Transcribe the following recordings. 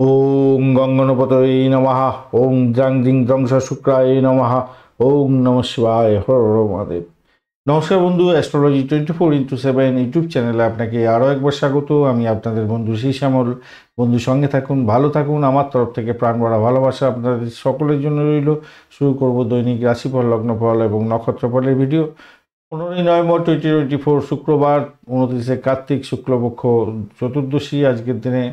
ওং গঙ্গনপতয়ে নমঃ। ওং জাং জিং জংস শুক্রায় নমঃ। ওং নমঃ শিবায়। হর হর মহাদেব। নমস্কার বন্ধু, অ্যাস্ট্রোলজি 24x7 ইউটিউব চ্যানেলে আপনাকে আরও একবার স্বাগত। আমি আপনাদের বন্ধু শ্রী শ্যামল। বন্ধু সঙ্গে থাকুন, ভালো থাকুন। আমার তরফ থেকে প্রাণ ভরা ভালোবাসা আপনাদের সকলের জন্য রইল। শুরু করব দৈনিক রাশিফল, লগ্নফল এবং নক্ষত্রফলের ভিডিও। 15 নভেম্বর 2024 শুক্রবার, 29 কার্তিক, শুক্লপক্ষ চতুর্দশী। আজকের দিনে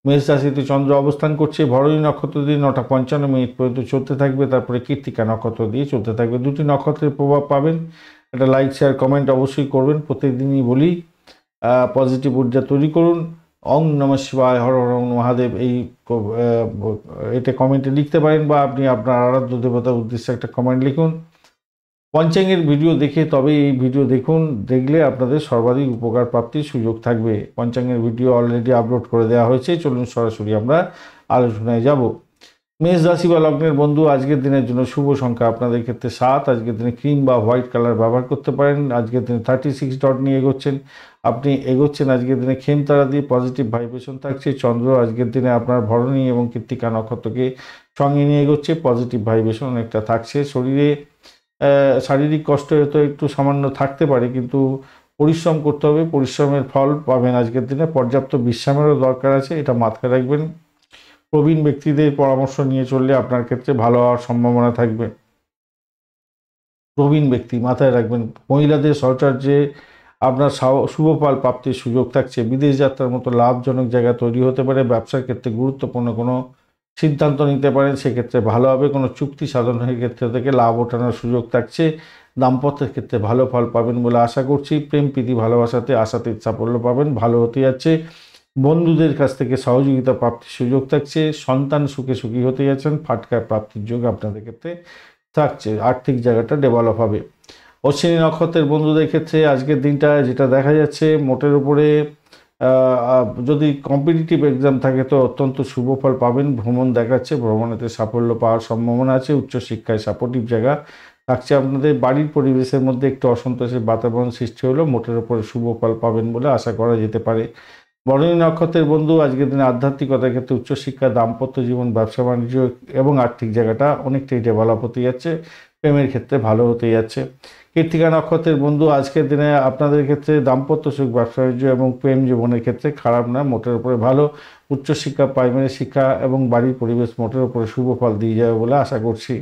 মেষ রাশিতে চন্দ্র অবস্থান করছে। ভরণী নক্ষত্র দিয়ে 9:55 পর্যন্ত চলতে থাকবে, তারপরে কৃত্তিকা নক্ষত্র দিয়ে চলতে থাকবে। দুটি নক্ষত্রের প্রভাব পাবেন। একটা লাইক শেয়ার কমেন্ট অবশ্যই করবেন। প্রত্যেকদিনই বলি পজিটিভ ঊর্জা তৈরি করুন। ওং নমঃ শিবায়, হর হর মহাদেব এটা কমেন্টে লিখতে পারেন, বা আপনি আপনার আরাধ্য দেবতার উদ্দেশ্যে একটা কমেন্ট লিখুন। পঞ্চাঙ্গের ভিডিও দেখে তবে এই ভিডিও দেখুন, দেখলে আপনাদের সর্বাধিক উপকার প্রাপ্তির সুযোগ থাকবে। পঞ্চাঙ্গের ভিডিও অলরেডি আপলোড করে দেওয়া হয়েছে। চলুন সরাসরি আমরা আলোচনায় যাব। মেষ রাশি বা লগ্নের বন্ধু, আজকের দিনের জন্য শুভ সংখ্যা আপনাদের ক্ষেত্রে 7। আজকের দিনে ক্রিম বা হোয়াইট কালার ব্যবহার করতে পারেন। আজকের দিনে 36 ডট নিয়ে এগোচ্ছেন আজকের দিনে খেমতারা দিয়ে। পজিটিভ ভাইব্রেশন থাকছে। চন্দ্র আজকের দিনে আপনার ভরণী এবং কৃত্তিকা নক্ষত্রকে সঙ্গে নিয়ে এগোচ্ছে। পজিটিভ ভাইব্রেশন অনেকটা থাকছে। শরীরে শারীরিক কষ্ট হয়তো একটু সামান্য থাকতে পারে, কিন্তু পরিশ্রম করতে হবে। পরিশ্রমের ফল পাবেন আজকের দিনে। পর্যাপ্ত বিশ্রামেরও দরকার আছে, এটা মাথায় রাখবেন। প্রবীণ ব্যক্তিদের পরামর্শ নিয়ে চললে আপনার ক্ষেত্রে ভালো হওয়ার সম্ভাবনা থাকবে। প্রবীণ ব্যক্তি মাথায় রাখবেন। মহিলাদের সহচর্যে আপনার শুভ ফল প্রাপ্তির সুযোগ থাকছে। বিদেশ যাত্রার মতো লাভজনক জায়গা তৈরি হতে পারে। ব্যবসার ক্ষেত্রে গুরুত্বপূর্ণ কোনো সিদ্ধান্ত নিতে পারেন, সেক্ষেত্রে ভালো হবে। কোনো চুক্তি সাধনের ক্ষেত্রে থেকে লাভ ওঠানোর সুযোগ থাকছে। দাম্পত্যের ক্ষেত্রে ভালো ফল পাবেন বলে আশা করছি। প্রেম প্রীতি ভালোবাসাতে আশাতীত সাফল্য পাবেন, ভালো হতে যাচ্ছে। বন্ধুদের কাছ থেকে সহযোগিতা প্রাপ্তির সুযোগ থাকছে। সন্তান সুখী হতে যাচ্ছেন। ফাটকা প্রাপ্তির যোগ আপনাদের ক্ষেত্রে থাকছে। আর্থিক জায়গাটা ডেভেলপ হবে। অশ্বিনী নক্ষত্রের বন্ধুদের ক্ষেত্রে আজকের দিনটা যেটা দেখা যাচ্ছে, মোটের উপরে যদি কম্পিটিটিভ এক্সাম থাকে তো অত্যন্ত শুভ ফল পাবেন। ভ্রমণ দেখাচ্ছে, ভ্রমণেতে সাফল্য পাওয়ার সম্ভাবনা আছে। উচ্চশিক্ষায় সাপোর্টিভ জায়গা থাকছে। আপনাদের বাড়ির পরিবেশের মধ্যে একটু অসন্তোষের বাতাবরণ সৃষ্টি হলেও মোটের উপরে শুভ ফল পাবেন বলে আশা করা যেতে পারে। ভরণী নক্ষত্রের বন্ধু, আজকের দিনে আধ্যাত্মিকতার ক্ষেত্রে উচ্চশিক্ষা, দাম্পত্য জীবন, ব্যবসা বাণিজ্য এবং আর্থিক জায়গাটা অনেকটাই ডেভেলপ হতে যাচ্ছে। প্রেমের ক্ষেত্রে ভালো হতে যাচ্ছে। কৃত্তিকা নক্ষত্রের বন্ধু, আজকের দিনে আপনাদের ক্ষেত্রে দাম্পত্য সুখ, ব্যবসা বাণিজ্য এবং প্রেম জীবনের ক্ষেত্রে খারাপ না, মোটের উপরে ভালো। উচ্চশিক্ষা, প্রাইমারি শিক্ষা এবং বাড়ির পরিবেশ মোটের উপরে শুভ ফল দিয়ে যাবে বলে আশা করছি।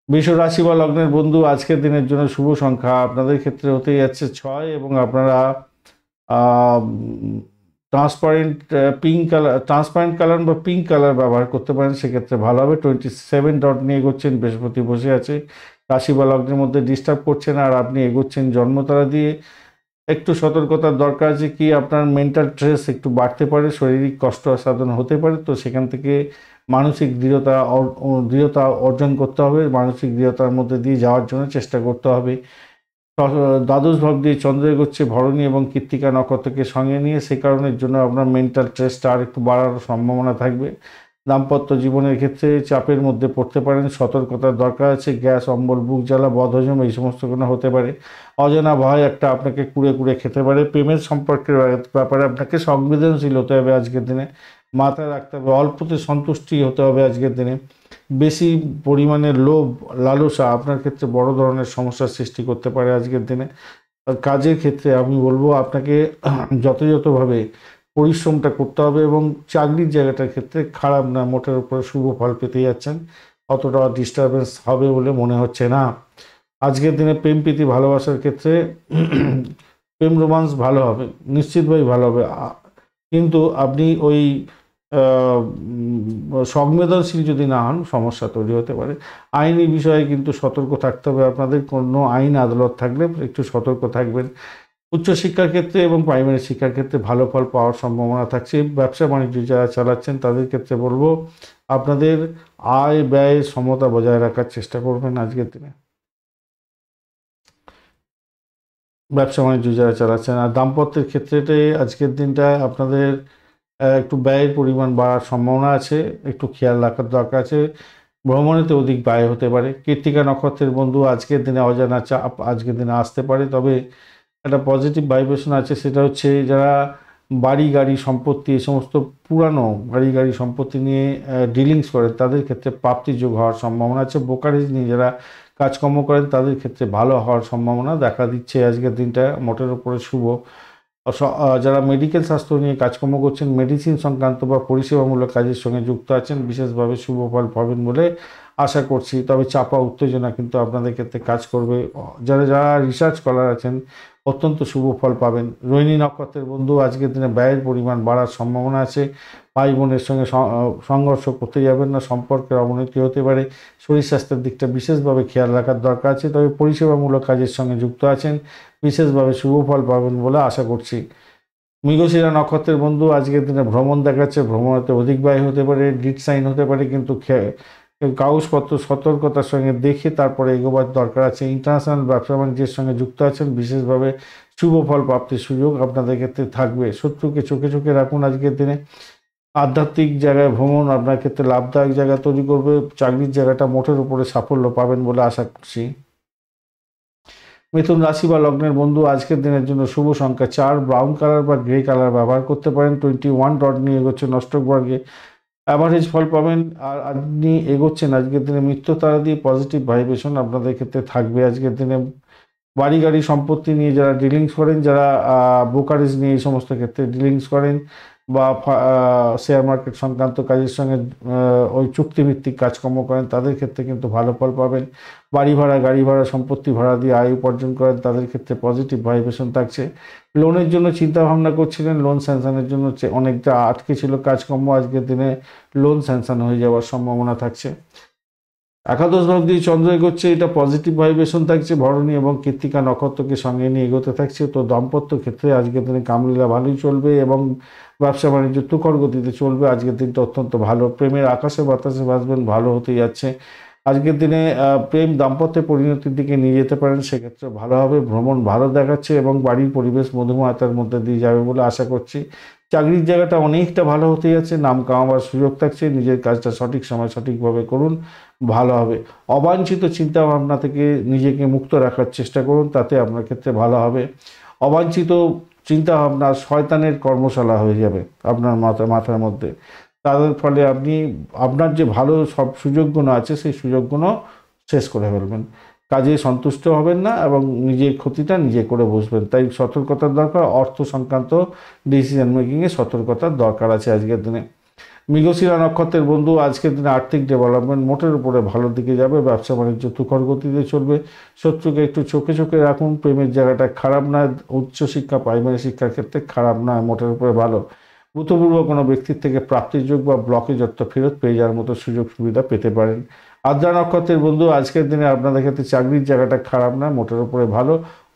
বৃষ রাশি বা লগ্নের বন্ধু, আজকের দিনের জন্য শুভ সংখ্যা আপনাদের ক্ষেত্রে হতে যাচ্ছে 6, এবং আপনারা ট্রান্সপারেন্ট কালার বা পিঙ্ক কালার ব্যবহার করতে পারেন, সেক্ষেত্রে ভালো হবে। 27 ডট নিয়ে এগোচ্ছেন। বৃহস্পতি বসে আছে রাশি বা লগ্নের মধ্যে, ডিস্টার্ব করছেন, আর আপনি এগোচ্ছেন জন্মতারা দিয়ে। একটু সতর্কতার দরকার আছে কি, আপনার মেন্টাল স্ট্রেস একটু বাড়তে পারে, শারীরিক কষ্ট সাধন হতে পারে। তো সেখান থেকে মানসিক দৃঢ়তা অর্জন করতে হবে। মানসিক দৃঢ়তার মধ্যে দিয়ে যাওয়ার জন্য চেষ্টা করতে হবে। দ্বাদশ ভাব দিয়ে চন্দ্র এগোচ্ছে ভরণী এবং কৃত্তিকা নক্ষত্রকে সঙ্গে নিয়ে, সে কারণের জন্য আপনার মেন্টাল স্ট্রেসটা আর একটু বাড়ার সম্ভাবনা থাকবে। দাম্পত্য জীবনের ক্ষেত্রে চাপের মধ্যে পড়তে পারেন, সতর্কতার দরকার আছে। গ্যাস অম্বল, বুক জ্বালা, বদহজম এই সমস্ত কোনো হতে পারে। অজানা ভয় একটা আপনাকে কুড়ে খেতে পারে। প্রেমের সম্পর্কের ব্যাপারে আপনাকে সংবেদনশীল হতে হবে আজকের দিনে, মাথায় রাখতে হবে। অল্পতে সন্তুষ্টি হতে হবে আজকের দিনে। বেশি পরিমাণে লোভ লালসা আপনার ক্ষেত্রে বড় ধরনের সমস্যার সৃষ্টি করতে পারে আজকের দিনে। আর কাজের ক্ষেত্রে আমি বলবো আপনাকে যথাযথভাবে পরিশ্রমটা করতে হবে, এবং চাকরির জায়গাটার ক্ষেত্রে খারাপ না, মোটের উপরে শুভ ফল পেতে যাচ্ছেন। অতটা ডিস্টারবেন্স হবে বলে মনে হচ্ছে না। আজকের দিনে প্রেম প্রীতি ভালোবাসার ক্ষেত্রে প্রেম রোমান্স ভালো হবে, নিশ্চিতভাবেই ভালো হবে। কিন্তু আপনি ওই সংবেদনশীল যদি না হন, সমস্যা তৈরি হতে পারে। আইনি বিষয়ে কিন্তু সতর্ক থাকতে হবে আপনাদের। কোনো আইন আদালত থাকলে একটু সতর্ক থাকবেন। উচ্চশিক্ষার ক্ষেত্রে এবং প্রাইমারি শিক্ষার ক্ষেত্রে ভালো ফল পাওয়ার সম্ভাবনা থাকছে। ব্যবসা বাণিজ্য যারা চালাচ্ছেন তাদের ক্ষেত্রে বলবো আপনাদের আয় ব্যয় সমতা বজায় রাখার চেষ্টা করবেন আজকের দিনে, ব্যবসা বাণিজ্য যারা চালাচ্ছেন। আর দাম্পত্যের ক্ষেত্রে আজকের দিনটায় আপনাদের একটু ব্যয়ের পরিমাণ বাড়ার সম্ভাবনা আছে, একটু খেয়াল রাখার দরকার আছে। ভ্রমণেতে অধিক ব্যয় হতে পারে। কৃত্তিকা নক্ষত্রের বন্ধু, আজকের দিনে অজানা চাপ আজকের দিনে আসতে পারে, তবে একটা পজিটিভ ভাইব্রেশন আছে। সেটা হচ্ছে যারা বাড়ি গাড়ি সম্পত্তি এই সমস্ত পুরানো বাড়ি গাড়ি সম্পত্তি নিয়ে ডিলিংস করে তাদের ক্ষেত্রে প্রাপ্তিযোগ হওয়ার সম্ভাবনা আছে। ব্রোকারেজ নিয়ে যারা কাজকর্ম করেন তাদের ক্ষেত্রে ভালো হওয়ার সম্ভাবনা দেখা দিচ্ছে। আজকের দিনটা মোটের উপরে শুভ। যারা মেডিকেল স্বাস্থ্য নিয়ে কাজকর্ম করছেন, মেডিসিন সংক্রান্ত বা পরিষেবামূলক কাজের সঙ্গে যুক্ত আছেন, বিশেষভাবে শুভ ফল পাবেন বলে আশা করছি। তবে চাপা উত্তেজনা কিন্তু আপনাদের ক্ষেত্রে কাজ করবে। যারা যারা রিসার্চ স্কলার আছেন অত্যন্ত শুভ ফল পাবেন। রোহিণী নক্ষত্রের বন্ধু আজকের দিনে ব্যয়ের পরিমাণ বাড়ার সম্ভাবনা আছে। ভাই বোনের সঙ্গে সংঘর্ষ করতে যাবেন না, সম্পর্কের অবনতি হতে পারে। শরীর স্বাস্থ্যের দিকটা বিশেষভাবে খেয়াল রাখার দরকার আছে। তবে পরিষেবামূলক কাজের সঙ্গে যুক্ত আছেন, বিশেষভাবে শুভ ফল পাবেন বলে আশা করছি। মৃগশিরা নক্ষত্রের বন্ধু আজকের দিনে ভ্রমণ দেখাচ্ছে, ভ্রমণেতে অধিক ব্যয় হতে পারে, ডিড সাইন হতে পারে, কিন্তু কাগজপত্র সতর্কতার সঙ্গে দেখে তারপরে এগোবার দরকার আছে। ইন্টারন্যাশনাল ব্যবসা বাণিজ্যের সঙ্গে যুক্ত আছেন, বিশেষভাবে শুভ ফল প্রাপ্তির সুযোগ আপনাদের ক্ষেত্রে থাকবে। শত্রুকে চোখে চোখে রাখুন আজকের দিনে। আধ্যাত্মিক জায়গায় ভ্রমণ আপনার ক্ষেত্রে লাভদায়ক জায়গা তৈরি করবে। চাকরির জায়গাটা মোটের উপরে সাফল্য পাবেন বলে আশা করছি। মিথুন রাশি বা লগ্নের বন্ধু আজকের দিনের জন্য শুভ সংখ্যা 4, ব্রাউন কালার বা গ্রে কালার ব্যবহার করতে পারেন। 21 ডট নিয়ে এগোচ্ছে নষ্টক বর্গে, অ্যাভারেজ ফল পাবেন। আর আপনি এগোচ্ছেন আজকের দিনে মিত্র তারা দিয়ে, পজিটিভ ভাইব্রেশন আপনাদের ক্ষেত্রে থাকবে আজকের দিনে। বাড়ি গাড়ি সম্পত্তি নিয়ে যারা ডিলিংস করেন, যারা ব্রোকারেজ নিয়ে এই সমস্ত ক্ষেত্রে ডিলিংস করেন বা শেয়ার মার্কেট সংক্রান্ত কাজের সঙ্গে ওই চুক্তিভিত্তিক কাজকর্ম করেন তাদের ক্ষেত্রে কিন্তু ভালো ফল পাবেন। বাড়ি ভাড়া গাড়ি ভাড়া সম্পত্তি ভাড়া দিয়ে আয় উপার্জন করেন তাদের ক্ষেত্রে পজিটিভ ভাইব্রেশন থাকছে। লোনের জন্য চিন্তা ভাবনা করছিলেন, লোন স্যাংশনের জন্য অনেকটা আটকে ছিল কাজকর্ম, আজকের দিনে লোন স্যাংশন হয়ে যাওয়ার সম্ভাবনা থাকছে। একাদশ ভাব দিয়ে চন্দ্র এগোচ্ছে, এটা পজিটিভ ভাইব্রেশন থাকছে। ভরণী এবং কৃত্তিকা নক্ষত্রকে সঙ্গে নিয়ে এগোতে থাকছে। তো দাম্পত্য ক্ষেত্রে আজকের দিনে কামলীলা ভালোই চলবে এবং ব্যবসা বাণিজ্য তুখর গতিতে চলবে। আজকের দিনটা অত্যন্ত ভালো। প্রেমের আকাশে বাতাসে ভাসবেন, ভালো হতে যাচ্ছে। আজকের দিনে প্রেম দাম্পত্যে পরিণতির দিকে নিয়ে যেতে পারেন, সেক্ষেত্রে ভালো হবে। ভ্রমণ ভালো দেখাচ্ছে এবং বাড়ির পরিবেশ মধুময়তার মধ্যে দিয়ে যাবে বলে আশা করছি। চাকরির জায়গাটা অনেকটা ভালো হতে যাচ্ছে, নাম কামাবার সুযোগ থাকছে। নিজের কাজটা সঠিক সময় সঠিকভাবে করুন, ভালো হবে। অবাঞ্ছিত চিন্তা ভাবনা থেকে নিজেকে মুক্ত রাখার চেষ্টা করুন, তাতে আপনার ক্ষেত্রে ভালো হবে। অবাঞ্ছিত চিন্তা ভাবনা শয়তানের কর্মশালা হয়ে যাবে আপনার মাথার মধ্যে। তাদের ফলে আপনি আপনার যে ভালো সব সুযোগগুলো আছে সেই সুযোগগুলো শেষ করে ফেলবেন, কাজে সন্তুষ্ট হবেন না এবং নিজের ক্ষতিটা নিজে করে বসবেন। তাই সতর্কতার দরকার। অর্থ সংক্রান্ত ডিসিশন মেকিংয়ে সতর্কতার দরকার আছে আজকের দিনে। মৃগশিরা নক্ষত্রের বন্ধু আজকের দিনে আর্থিক ডেভেলপমেন্ট মোটের উপরে ভালো দিকে যাবে। ব্যবসা বাণিজ্য তুখর গতিতে চলবে। শত্রুকে একটু চোখে চোখে রাখুন। প্রেমের জায়গাটা খারাপ নয়, উচ্চশিক্ষা প্রাইমারি শিক্ষার ক্ষেত্রে খারাপ নয়, মোটের উপরে ভালো। ভূতপূর্ব কোনো ব্যক্তির থেকে প্রাপ্তিযোগ বা ব্লকেজ অর্থ ফেরত পেয়ে যাওয়ার মতো সুযোগ সুবিধা পেতে পারেন। আদ্রা নক্ষত্রের বন্ধু আজকের দিনে আপনাদের ক্ষেত্রে চাকরির জায়গাটা খারাপ না, মোটের উপরে ভালো।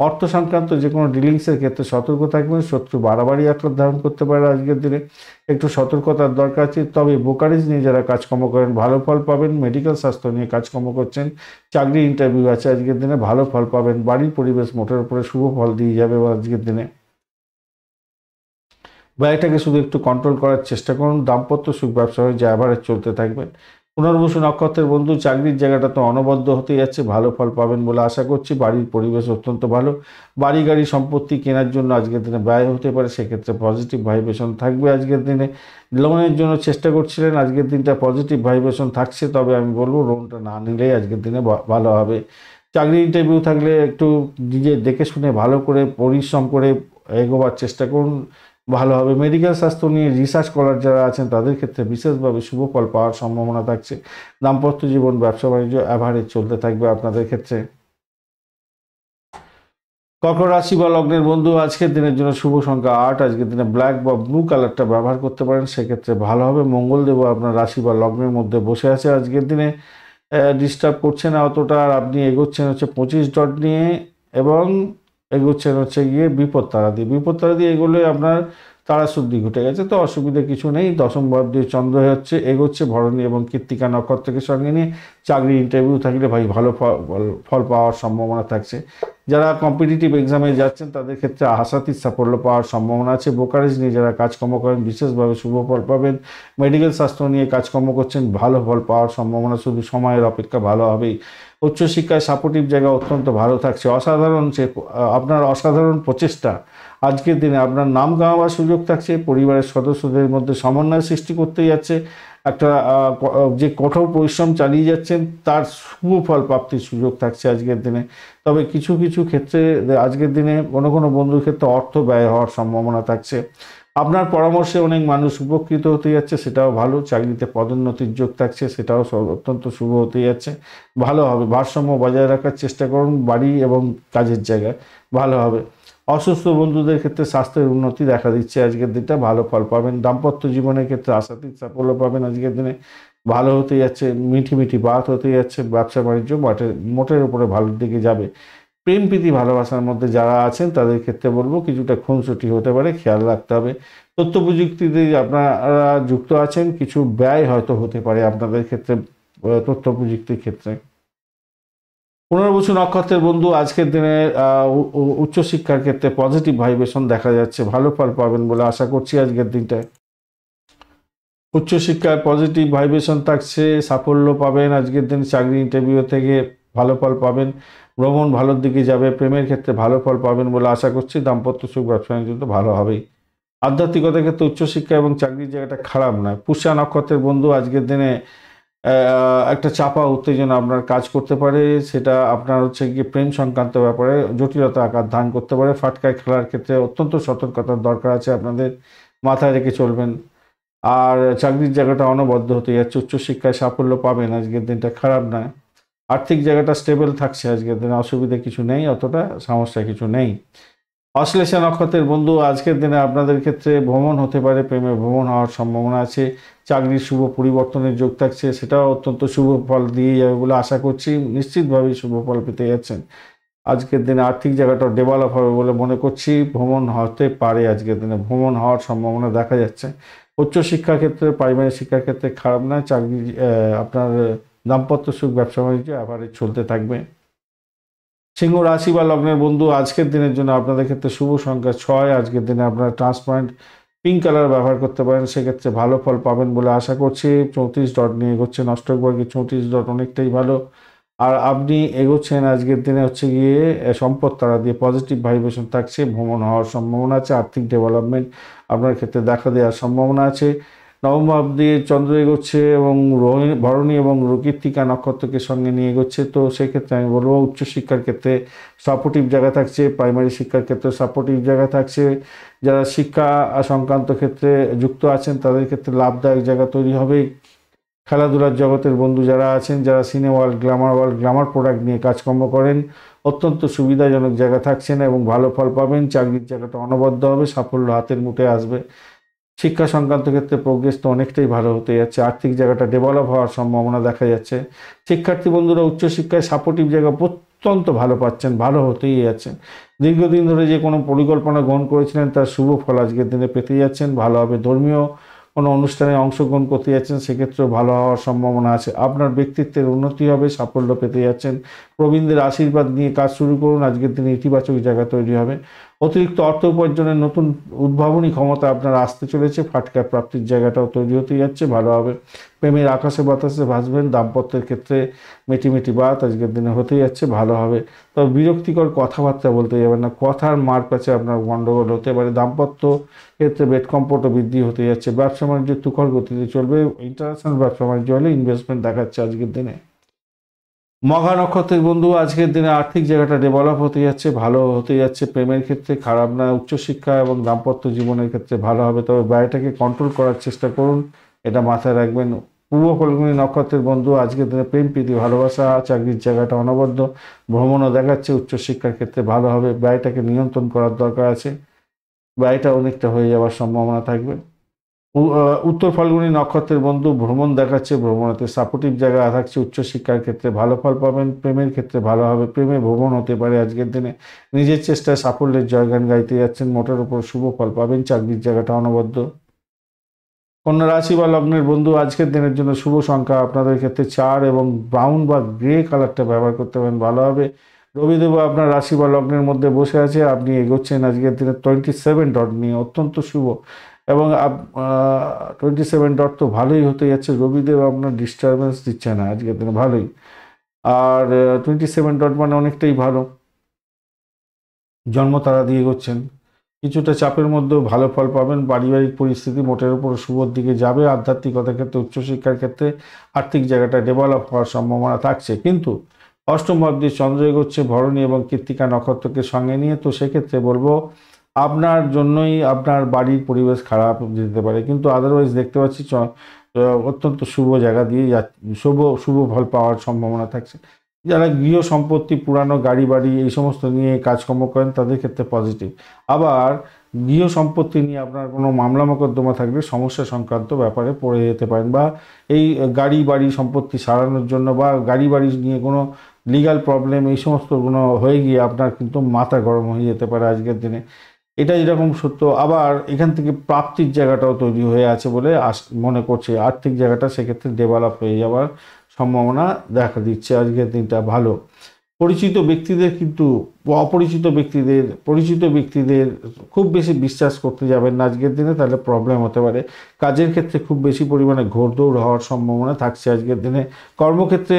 অর্থ সংক্রান্ত যে কোনো ডিলিংসের ক্ষেত্রে সতর্ক থাকবেন। শত্রু বাড়াবাড়ি আকার ধারণ করতে পারে আজকের দিনে, একটু সতর্কতার দরকার আছে। তবে ব্রোকারেজ নিয়ে যারা কাজকর্ম করেন ভালো ফল পাবেন। মেডিকেল স্বাস্থ্য নিয়ে কাজকর্ম করছেন, চাকরি ইন্টারভিউ আছে আজকের দিনে, ভালো ফল পাবেন। বাড়ির পরিবেশ মোটের উপরে শুভ ফল দিয়ে যাবে আজকের দিনে। ব্যয়টাকে শুধু একটু কন্ট্রোল করার চেষ্টা করুন। দাম্পত্য সুখ ব্যবসা হয়ে যে অ্যাভারেজ চলতে থাকবে। পুনর্বসু নক্ষত্রের বন্ধু চাকরির জায়গাটা তো অনবদ্য হতে যাচ্ছে, ভালো ফল পাবেন বলে আশা করছি। বাড়ির পরিবেশ অত্যন্ত ভালো। বাড়ি গাড়ি সম্পত্তি কেনার জন্য আজকের দিনে ব্যয় হতে পারে, সেক্ষেত্রে পজিটিভ ভাইব্রেশন থাকবে আজকের দিনে। লোনের জন্য চেষ্টা করছিলেন, আজকের দিনটা পজিটিভ ভাইব্রেশন থাকছে। তবে আমি বলবো লোনটা না নিলেই আজকের দিনে ভালো হবে। চাকরি ইন্টারভিউ থাকলে একটু নিজে দেখে শুনে ভালো করে পরিশ্রম করে এগোবার চেষ্টা করুন, ভালো হবে। মেডিকেল স্বাস্থ্য নিয়ে রিসার্চ করার যারা আছেন তাদের ক্ষেত্রে বিশেষভাবে শুভ ফল পাওয়ার সম্ভাবনা থাকছে। দাম্পত্য জীবন ব্যবসা বাণিজ্য অ্যাভারেজ চলতে থাকবে আপনাদের ক্ষেত্রে। কর্কট রাশি বা লগ্নের বন্ধু আজকের দিনের জন্য শুভ সংখ্যা 8, আজকের দিনে ব্ল্যাক বা ব্লু কালারটা ব্যবহার করতে পারেন, সেক্ষেত্রে ভালো হবে। মঙ্গলদেব আপনার রাশি বা লগ্নের মধ্যে বসে আছে আজকের দিনে, ডিস্টার্ব করছে না অতটা। আর আপনি এগোচ্ছেন হচ্ছে 25 ডট নিয়ে এবং এগোচ্ছেন হচ্ছে গিয়ে বিপদ তারা দিয়ে। বিপদ তারা দিয়ে এগোলে আপনার তারাশুদ্ধি ঘটে গেছে, তো অসুবিধা কিছু নেই। দশম ভাব দিয়ে চন্দ্র হচ্ছে এগোচ্ছে ভরণী এবং কৃত্তিকা নক্ষত্রকে সঙ্গে নিয়ে। চাকরি ইন্টারভিউ থাকলে ভাই ভালো ফল পাওয়ার সম্ভাবনা থাকছে। যারা কম্পিটিটিভ এক্সামে যাচ্ছেন তাদের ক্ষেত্রে আশাতীত সাফল্য পাওয়ার সম্ভাবনা আছে। ব্রোকারেজ নিয়ে যারা কাজকর্ম করেন বিশেষভাবে শুভ ফল পাবেন। মেডিকেল স্বাস্থ্য নিয়ে কাজকর্ম করছেন, ভালো ফল পাওয়ার সম্ভাবনা, শুধু সময়ের অপেক্ষা, ভালো হবেই। উচ্চশিক্ষায় সাপোর্টিভ জায়গা অত্যন্ত ভালো থাকছে। আপনার অসাধারণ প্রচেষ্টা আজকের দিনে আপনার নাম কামাবার সুযোগ থাকছে। পরিবারের সদস্যদের মধ্যে সমন্বয় সৃষ্টি করতে যাচ্ছে। একটা যে কঠোর পরিশ্রম চালিয়ে যাচ্ছেন তার শুভ ফল প্রাপ্তির সুযোগ থাকছে আজকের দিনে। তবে কিছু কিছু ক্ষেত্রে আজকের দিনে কোনো বন্ধুর ক্ষেত্রে অর্থ ব্যয় হওয়ার সম্ভাবনা থাকছে। আপনার পরামর্শে অনেক মানুষ উপকৃত হতে যাচ্ছে, সেটাও ভালো। চাকরিতে পদোন্নতির যোগ থাকছে, সেটাও অত্যন্ত শুভ হতে যাচ্ছে, ভালো হবে। ভারসাম্য বজায় রাখার চেষ্টা করুন বাড়ি এবং কাজের জায়গায়, ভালো হবে। অসুস্থ বন্ধুদের ক্ষেত্রে স্বাস্থ্যের উন্নতি দেখা দিচ্ছে আজকের দিনটা, ভালো ফল পাবেন। দাম্পত্য জীবনের ক্ষেত্রে আশাতীত সাফল্য পাবেন আজকের দিনে, ভালো হতে যাচ্ছে। মিঠি বাত হতে যাচ্ছে। ব্যবসা বাণিজ্য মোটের উপরে ভালোর দিকে যাবে। প্রেম প্রীতি ভালোবাসার মধ্যে যারা আছেন তাদের ক্ষেত্রে বলবো কিছুটা খুনসুটি হতে পারে, খেয়াল রাখতে হবে। তথ্য প্রযুক্তিতে আপনারা যুক্ত আছেন, কিছু ব্যয় হয়তো হতে পারে আপনাদের ক্ষেত্রে তথ্য প্রযুক্তির ক্ষেত্রে। পুনর্বসু নক্ষত্রের বন্ধু আজকের দিনে উচ্চশিক্ষার ক্ষেত্রে পজিটিভ ভাইব্রেশন দেখা যাচ্ছে, ভালো ফল পাবেন বলে আশা করছি আজকের দিনটায়। উচ্চশিক্ষায় পজিটিভ ভাইব্রেশন থাকছে, সাফল্য পাবেন আজকের দিন। চাকরি ইন্টারভিউ থেকে ভালো ফল পাবেন। ভ্রমণ ভালোর দিকে যাবে। প্রেমের ক্ষেত্রে ভালো ফল পাবেন বলে আশা করছি। দাম্পত্য সুখ ব্যবসা বাণিজ্য ভালো হবেই। আধ্যাত্মিকতার ক্ষেত্রে উচ্চশিক্ষা এবং চাকরির জায়গাটা খারাপ নয়। পুষ্যা নক্ষত্রের বন্ধু আজকের দিনে একটা চাপা উত্তেজনা আপনার কাজ করতে পারে, সেটা আপনার হচ্ছে গিয়ে প্রেম সংক্রান্ত ব্যাপারে জটিলতা আকার ধারণ করতে পারে। ফাটকায় খেলার ক্ষেত্রে অত্যন্ত সতর্কতার দরকার আছে, আপনাদের মাথায় রেখে চলবেন। আর চাকরির জায়গাটা অনবদ্য হতে যাচ্ছে। উচ্চশিক্ষায় সাফল্য পাবেন আজকের দিনটা, খারাপ নয়। আর্থিক জায়গাটা স্টেবল থাকছে আজকের দিনে, অসুবিধা কিছু নেই, অতটা সমস্যা কিছু নেই। অশ্লেষা নক্ষত্রের বন্ধু আজকের দিনে আপনাদের ক্ষেত্রে ভ্রমণ হতে পারে, প্রেমে ভ্রমণ হওয়ার সম্ভাবনা আছে। চাকরির শুভ পরিবর্তনের যোগ থাকছে, সেটাও অত্যন্ত শুভ ফল দিয়ে যাবে বলে আশা করছি। নিশ্চিতভাবেই শুভ ফল পেতে যাচ্ছেন আজকের দিনে। আর্থিক জায়গাটা ডেভেলপ হবে বলে মনে করছি। ভ্রমণ হতে পারে আজকের দিনে, ভ্রমণ হওয়ার সম্ভাবনা দেখা যাচ্ছে। উচ্চশিক্ষা ক্ষেত্রে, প্রাইমারি শিক্ষার ক্ষেত্রে খারাপ নয়। চাকরি আপনার দাম্পত্য সুখ ব্যবসা বাণিজ্য অ্যাভারেজ চলতে থাকবে। সিংহ রাশি বা লগ্নের বন্ধু আজকের দিনের জন্য আপনাদের ক্ষেত্রে শুভ সংখ্যা 6। আজকের দিনে আপনারা ট্রান্সপারেন্ট পিঙ্ক কালার ব্যবহার করতে পারেন, সেক্ষেত্রে ভালো ফল পাবেন বলে আশা করছি। 34 ডট নিয়ে এগোচ্ছেন, অষ্টকবর্গে 34 ডট অনেকটাই ভালো। আর আপনি এগোচ্ছেন আজকের দিনে হচ্ছে গিয়ে সম্পদ তারা দিয়ে পজিটিভ ভাইব্রেশন থাকছে। ভ্রমণ হওয়ার সম্ভাবনা আছে। আর্থিক ডেভেলপমেন্ট আপনার ক্ষেত্রে দেখা দেওয়ার সম্ভাবনা আছে। নবম ভাব দিয়ে চন্দ্র এগোচ্ছে এবং ভরণী এবং কৃত্তিকা নক্ষত্রকে সঙ্গে নিয়ে এগোচ্ছে। তো সেক্ষেত্রে আমি বলবো উচ্চশিক্ষার ক্ষেত্রে সাপোর্টিভ জায়গা থাকছে, প্রাইমারি শিক্ষার ক্ষেত্রে সাপোর্টিভ জায়গা থাকছে। যারা শিক্ষা সংক্রান্ত ক্ষেত্রে যুক্ত আছেন তাদের ক্ষেত্রে লাভদায়ক জায়গা তৈরি হবে। খেলাধুলার জগতের বন্ধু যারা আছেন, যারা সিনে ওয়ার্ল্ড, গ্ল্যামার প্রোডাক্ট নিয়ে কাজকর্ম করেন, অত্যন্ত সুবিধাজনক জায়গা থাকছেন এবং ভালো ফল পাবেন। চাকরির জায়গাটা অনবদ্য হবে, সাফল্য হাতের মুঠে আসবে। শিক্ষা সংক্রান্ত ক্ষেত্রে প্রোগ্রেস তো অনেকটাই ভালো হতে যাচ্ছে। আর্থিক জায়গাটা ডেভেলপ হওয়ার সম্ভাবনা দেখা যাচ্ছে। শিক্ষার্থী বন্ধুরা উচ্চশিক্ষায় সাপোর্টিভ জায়গা অত্যন্ত ভালো পাচ্ছেন, ভালো হতেই যাচ্ছেন। দীর্ঘদিন ধরে যে কোনো পরিকল্পনা গ্রহণ করেছিলেন তার শুভ ফল আজকের দিনে পেতে যাচ্ছেন, ভালো হবে। ধর্মীয় কোনো অনুষ্ঠানে অংশগ্রহণ করতে যাচ্ছেন, সেক্ষেত্রেও ভালো হওয়ার সম্ভাবনা আছে। আপনার ব্যক্তিত্বের উন্নতি হবে, সাফল্য পেতে যাচ্ছেন। প্রবীণদের আশীর্বাদ নিয়ে কাজ শুরু করুন, আজকের দিনে ইতিবাচক জায়গা তৈরি হবে। অতিরিক্ত অর্থ উপার্জনের নতুন উদ্ভাবনী ক্ষমতা আপনার আসতে চলেছে। ফাটকা প্রাপ্তির জায়গাটাও তৈরি হতে যাচ্ছে, ভালো হবে। প্রেমের আকাশে বাতাসে ভাসবেন। দাম্পত্যের ক্ষেত্রে মিটি বাত আজকের দিনে হতে যাচ্ছে, ভালো হবে। তবে বিরক্তিকর কথাবার্তা বলতে যাবেন না, কথার মার প্যাচে আপনার গণ্ডগোল হতে পারে। দাম্পত্য ক্ষেত্রে বেড কম্পোর্টও বৃদ্ধি হতে যাচ্ছে। ব্যবসা বাণিজ্য তুখর গতিতে চলবে। ইন্টারন্যাশনাল ব্যবসা বাণিজ্য হলে ইনভেস্টমেন্ট দেখাচ্ছে আজকের দিনে। মঘা নক্ষত্রের বন্ধু আজকের দিনে আর্থিক জায়গাটা ডেভেলপ হতে যাচ্ছে, ভালো হতে যাচ্ছে। প্রেমের ক্ষেত্রে খারাপ না। উচ্চশিক্ষা এবং দাম্পত্য জীবনের ক্ষেত্রে ভালো হবে, তবে ব্যয়টাকে কন্ট্রোল করার চেষ্টা করুন, এটা মাথায় রাখবেন। পূর্ব ফল্গুনী নক্ষত্রের বন্ধু আজকের দিনে প্রেম প্রীতি ভালোবাসা, চাকরির জায়গাটা অনবদ্য, ভ্রমণও দেখাচ্ছে। উচ্চশিক্ষার ক্ষেত্রে ভালো হবে। ব্যয়টাকে নিয়ন্ত্রণ করার দরকার আছে, ব্যয়টা অনেকটা হয়ে যাওয়ার সম্ভাবনা থাকবে। উত্তর ফাল্গুনী নক্ষত্রের বন্ধু ভ্রমণ দেখাচ্ছে, ভ্রমণেতে সাপোর্টিভ জায়গা থাকছে। উচ্চশিক্ষার ক্ষেত্রে ভালো ফল পাবেন। প্রেমের ক্ষেত্রে ভালো হবে, প্রেমে ভ্রমণ হতে পারে আজকের দিনে। নিজের চেষ্টায় সাফল্যের জয়গান গাইতে যাচ্ছেন, মোটের উপর শুভ ফল পাবেন। চাকরির জায়গাটা অনবদ্য। কন্যা রাশি বা লগ্নের বন্ধু আজকের দিনের জন্য শুভ সংখ্যা আপনাদের ক্ষেত্রে 4 এবং ব্রাউন বা গ্রে কালারটা ব্যবহার করতে পারেন, ভালো হবে। রবিদেব আপনার রাশি বা লগ্নের মধ্যে বসে আছে, আপনি এগোচ্ছেন আজকের দিনে 27 ডট নিয়ে, অত্যন্ত শুভ। এবং 27 ডট তো ভালোই হতে যাচ্ছে, রবিদেব আপনার ডিস্টারবেন্স দিচ্ছে না আজকের দিনে, ভালোই। আর 27 ডট মানে অনেকটাই ভালো, জন্ম তারা দিয়ে এগোচ্ছেন। কিছুটা চাপের মধ্যেও ভালো ফল পাবেন, পারিবারিক পরিস্থিতি মোটের উপর শুভর দিকে যাবে, আধ্যাত্মিকতার ক্ষেত্রে উচ্চশিক্ষার ক্ষেত্রে আর্থিক জায়গাটা ডেভেলপ হওয়ার সম্ভাবনা থাকছে। কিন্তু অষ্টম ভাব দিয়ে চন্দ্র এগোচ্ছে ভরণী এবং কৃত্তিকা নক্ষত্রকে সঙ্গে নিয়ে, তো সেক্ষেত্রে বলবো আপনার জন্যই আপনার বাড়ির পরিবেশ খারাপ যেতে পারে, কিন্তু আদারওয়াইজ দেখতে পাচ্ছি অত্যন্ত শুভ জায়গা দিয়ে শুভ শুভ ফল পাওয়ার সম্ভাবনা থাকছে। যারা গৃহ সম্পত্তি, পুরানো গাড়ি বাড়ি এই সমস্ত নিয়ে কাজকর্ম করেন তাদের ক্ষেত্রে পজিটিভ। আবার গৃহ সম্পত্তি নিয়ে আপনার কোনো মামলা মোকদ্দমা থাকলে সমস্যা সংক্রান্ত ব্যাপারে পড়ে যেতে পারেন, বা এই গাড়ি বাড়ি সম্পত্তি সারানোর জন্য বা গাড়ি বাড়ি নিয়ে কোনো লিগাল প্রবলেম এই সমস্তগুলো হয়ে গিয়ে আপনার কিন্তু মাথা গরম হয়ে যেতে পারে আজকের দিনে। এটা যেরকম সত্য, আবার এখান থেকে প্রাপ্তির জায়গাটাও তৈরি হয়ে আছে বলে মনে করছে, আর্থিক জায়গাটা সেক্ষেত্রে ডেভেলপ হয়ে যাওয়ার সম্ভাবনা দেখা দিচ্ছে আজকের দিনটা ভালো। পরিচিত ব্যক্তিদের কিন্তু পরিচিত ব্যক্তিদের খুব বেশি বিশ্বাস করতে যাবেন না আজকের দিনে, তাহলে প্রবলেম হতে পারে। কাজের ক্ষেত্রে খুব বেশি পরিমাণে ঘোরদৌড় হওয়ার সম্ভাবনা থাকছে আজকের দিনে। কর্মক্ষেত্রে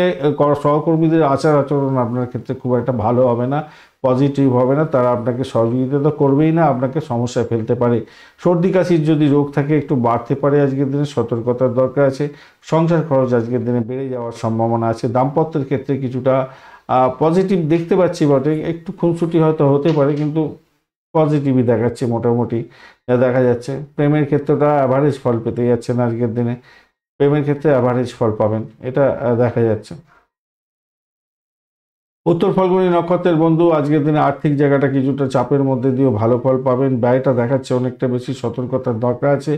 সহকর্মীদের আচার আচরণ আপনার ক্ষেত্রে খুব একটা ভালো হবে না, পজিটিভ হবে না, তারা আপনাকে সহযোগিতা তো করবেই না, আপনাকে সমস্যায় ফেলতে পারে। সর্দি কাশির যদি রোগ থাকে একটু বাড়তে পারে আজকের দিনে, সতর্কতার দরকার আছে। সংসার খরচ আজকের দিনে বেড়ে যাওয়ার সম্ভাবনা আছে। দাম্পত্যের ক্ষেত্রে কিছুটা পজিটিভ দেখতে পাচ্ছি বটে, একটু খুনসুটি হয়তো হতে পারে, কিন্তু পজিটিভই দেখাচ্ছে মোটামুটি যা দেখা যাচ্ছে। প্রেমের ক্ষেত্রটা অ্যাভারেজ ফল পেতে যাচ্ছেন আজকের দিনে, প্রেমের ক্ষেত্রে অ্যাভারেজ ফল পাবেন, এটা দেখা যাচ্ছে। উত্তর ফাল্গুনী নক্ষত্রের বন্ধু আজকের দিনে আর্থিক জায়গাটা কিছুটা চাপের মধ্যে দিয়েও ভালো ফল পাবেন, ব্যয়টা দেখাচ্ছে অনেকটা বেশি, সতর্কতার দরকার আছে।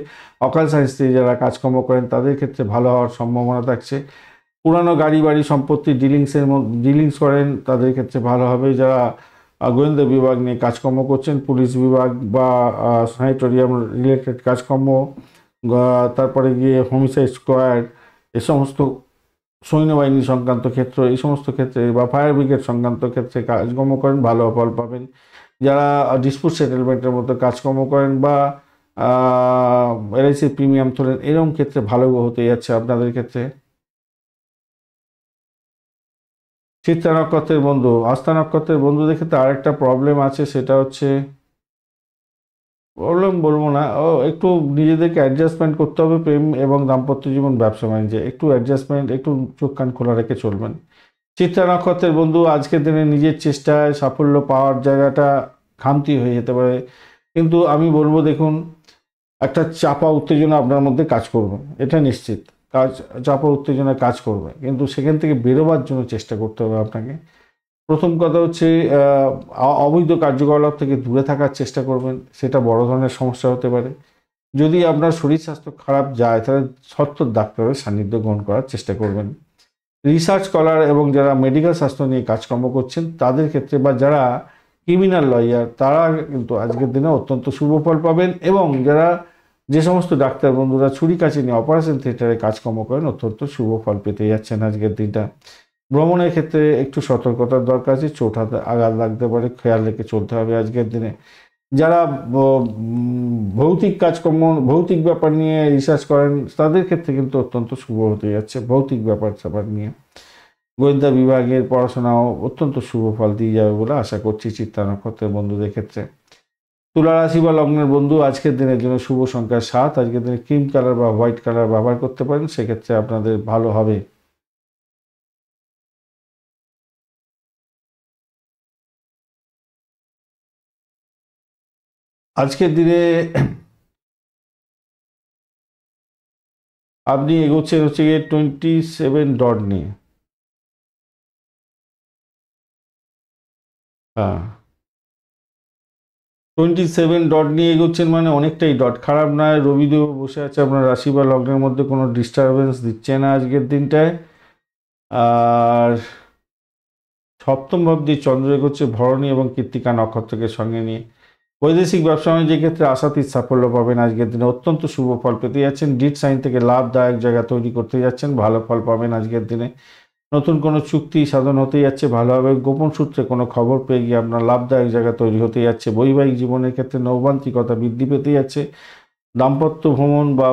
অকাল সায়েন্স দিয়ে যারা কাজকর্ম করেন তাদের ক্ষেত্রে ভালো হওয়ার সম্ভাবনা থাকছে। পুরানো গাড়ি বাড়ি সম্পত্তি ডিলিংস করেন তাদের ক্ষেত্রে ভালো হবে। যারা গোয়েন্দা বিভাগ নিয়ে কাজকর্ম করছেন, পুলিশ বিভাগ বা স্যানিটোরিয়াম রিলেটেড কাজকর্ম, তারপরে গিয়ে হোমিসাইড স্কোয়াড এ সমস্ত, সৈন্যবাহিনী সংক্রান্ত ক্ষেত্র এই সমস্ত ক্ষেত্রে বা ফায়ার ব্রিগেড সংক্রান্ত ক্ষেত্রে কাজকর্ম করেন, ভালো ফল পাবেন। যারা ডিসপুট সেটেলমেন্টের মতো কাজকর্ম করেন বা এলআইসি প্রিমিয়াম তোলেন, এরকম ক্ষেত্রে ভালো হতে যাচ্ছে আপনাদের ক্ষেত্রে। চিত্রা নক্ষত্রের বন্ধু, আস্থা নক্ষত্রের বন্ধুদের ক্ষেত্রে আরেকটা প্রবলেম আছে, সেটা হচ্ছে প্রবলেম বলবো না, একটু নিজেদেরকে অ্যাডজাস্টমেন্ট করতে হবে। প্রেম এবং দাম্পত্য জীবন, ব্যবসা বাণিজ্যে একটু অ্যাডজাস্টমেন্ট, একটু চোখ কান খোলা রেখে চলবেন। চিত্রা নক্ষত্রের বন্ধু আজকের দিনে নিজের চেষ্টায় সাফল্য পাওয়ার জায়গাটা খামতি হয়ে যেতে পারে, কিন্তু আমি বলবো দেখুন, একটা চাপা উত্তেজনা আপনার মধ্যে কাজ করবে, এটা নিশ্চিত। চাপা উত্তেজনা কাজ করবে, কিন্তু সেখান থেকে বেরোবার জন্য চেষ্টা করতে হবে আপনাকে। প্রথম কথা হচ্ছে অবৈধ কার্যকলাপ থেকে দূরে থাকার চেষ্টা করবেন, সেটা বড় ধরনের সমস্যা হতে পারে। যদি আপনার শরীর স্বাস্থ্য খারাপ যায় তাহলে সত্তর ডাক্তারের সান্নিধ্য গ্রহণ করার চেষ্টা করবেন। রিসার্চ স্কলার এবং যারা মেডিকেল স্বাস্থ্য নিয়ে কাজকর্ম করছেন তাদের ক্ষেত্রে, বা যারা ক্রিমিনাল লয়ার, তারা কিন্তু আজকের দিনে অত্যন্ত শুভ ফল পাবেন। এবং যারা যে সমস্ত ডাক্তার বন্ধুরা ছুরি কাঁচি নিয়ে অপারেশন থিয়েটারে কাজকর্ম করেন, অত্যন্ত শুভ ফল পেতে যাচ্ছেন আজকের দিনটা। ভ্রমণের ক্ষেত্রে একটু সতর্কতার দরকার আছে, চোট আঘাত লাগতে পারে, খেয়াল রেখে চলতে হবে আজকের দিনে। যারা ভৌতিক কাজকর্ম, ভৌতিক ব্যাপার নিয়ে রিসার্চ করেন তাদের ক্ষেত্রে কিন্তু অত্যন্ত শুভ হতে যাচ্ছে। ভৌতিক ব্যাপার স্যাপার নিয়ে গোয়েন্দা বিভাগের পড়াশোনাও অত্যন্ত শুভ ফল দিয়ে যাবে বলে আশা করছি চিত্রা নক্ষত্রের বন্ধুদের ক্ষেত্রে। তুলা রাশি বা লগ্নের বন্ধু আজকের দিনের জন্য শুভ সংখ্যা 7, আজকের দিনে ক্রিম কালার বা হোয়াইট কালার ব্যবহার করতে পারেন, সেক্ষেত্রে আপনাদের ভালো হবে। আজকের দিনে আপনি এগোচ্ছেন হচ্ছে গিয়ে 27 ডট নিয়ে। হ্যাঁ, 27 ডট নিয়ে এগোচ্ছেন মানে অনেকটাই ডট, খারাপ নয়। রবিদেব বসে আছে আপনার রাশি বা লগ্নের মধ্যে, কোনো ডিস্টারবেন্স দিচ্ছে না আজকের দিনটায়। আর সপ্তম ভাব দিয়ে চন্দ্র এগোচ্ছে ভরণী এবং কৃত্তিকা নক্ষত্রকে সঙ্গে নিয়ে। বৈদেশিক ব্যবসা বাণিজ্যের ক্ষেত্রে আশাতীত সাফল্য পাবেন আজকের দিনে, অত্যন্ত শুভ ফল পেতে যাচ্ছেন। ডিড সাইন থেকে লাভদায়ক জায়গা তৈরি করতে যাচ্ছেন, ভালো ফল পাবেন আজকের দিনে। নতুন কোনো চুক্তি সাধন হতে যাচ্ছে, ভালোভাবে গোপন সূত্রে কোনো খবর পেয়ে গিয়ে আপনার লাভদায়ক জায়গা তৈরি হতে যাচ্ছে। বৈবাহিক জীবনের ক্ষেত্রে নৌবান্তিকতা বৃদ্ধি পেতে যাচ্ছে। দাম্পত্য ভ্রমণ বা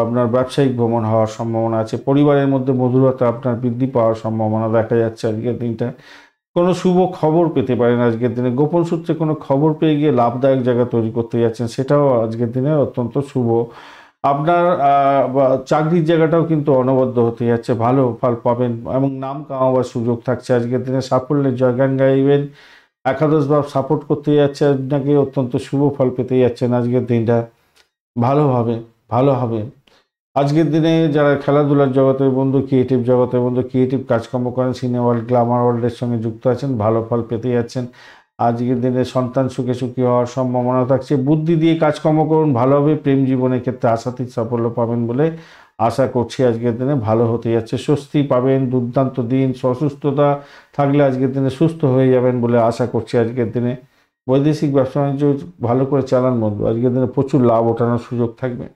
আপনার ব্যবসায়িক ভ্রমণ হওয়ার সম্ভাবনা আছে। পরিবারের মধ্যে মধুরতা আপনার বৃদ্ধি পাওয়ার সম্ভাবনা দেখা যাচ্ছে আজকের দিনটা। কোনো শুভ খবর পেতে পারেন আজকের দিনে। গোপন সূত্রে কোনো খবর পেয়ে গিয়ে লাভদায়ক জায়গা তৈরি করতে যাচ্ছেন, সেটাও আজকের দিনে অত্যন্ত শুভ। আপনার চাকরির জায়গাটাও কিন্তু অনবদ্য হতে যাচ্ছে, ভালো ফল পাবেন এবং নাম কামাবার সুযোগ থাকছে আজকের দিনে। সাফল্যের জয়গান গাইবেন। একাদশ ভাব সাপোর্ট করতে যাচ্ছে আপনাকে, অত্যন্ত শুভ ফল পেতে যাচ্ছেন আজকের দিনটা। ভালো হবে। আজকের দিনে যারা খেলাধুলার জগতের বন্ধু, ক্রিয়েটিভ জগতের বন্ধু, ক্রিয়েটিভ কাজকর্ম করেন, সিনেমা ওয়ার্ল্ড, গ্ল্যামার ওয়ার্ল্ডের সঙ্গে যুক্ত আছেন, ভালো ফল পেতে যাচ্ছেন। আজকের দিনে সন্তান সুখী হওয়ার সম্ভাবনা থাকছে। বুদ্ধি দিয়ে কাজকর্ম করুন, ভালো হবে। প্রেম জীবনের ক্ষেত্রে আশাতীত সাফল্য পাবেন বলে আশা করছি আজকের দিনে ভালো হতে যাচ্ছে। স্বস্তি পাবেন, দুর্দান্ত দিন। অসুস্থতা থাকলে আজকের দিনে সুস্থ হয়ে যাবেন বলে আশা করছি আজকের দিনে। বৈদেশিক ব্যবসা বাণিজ্য ভালো করে চালান বন্ধু, আজকের দিনে প্রচুর লাভ ওঠানোর সুযোগ থাকবে।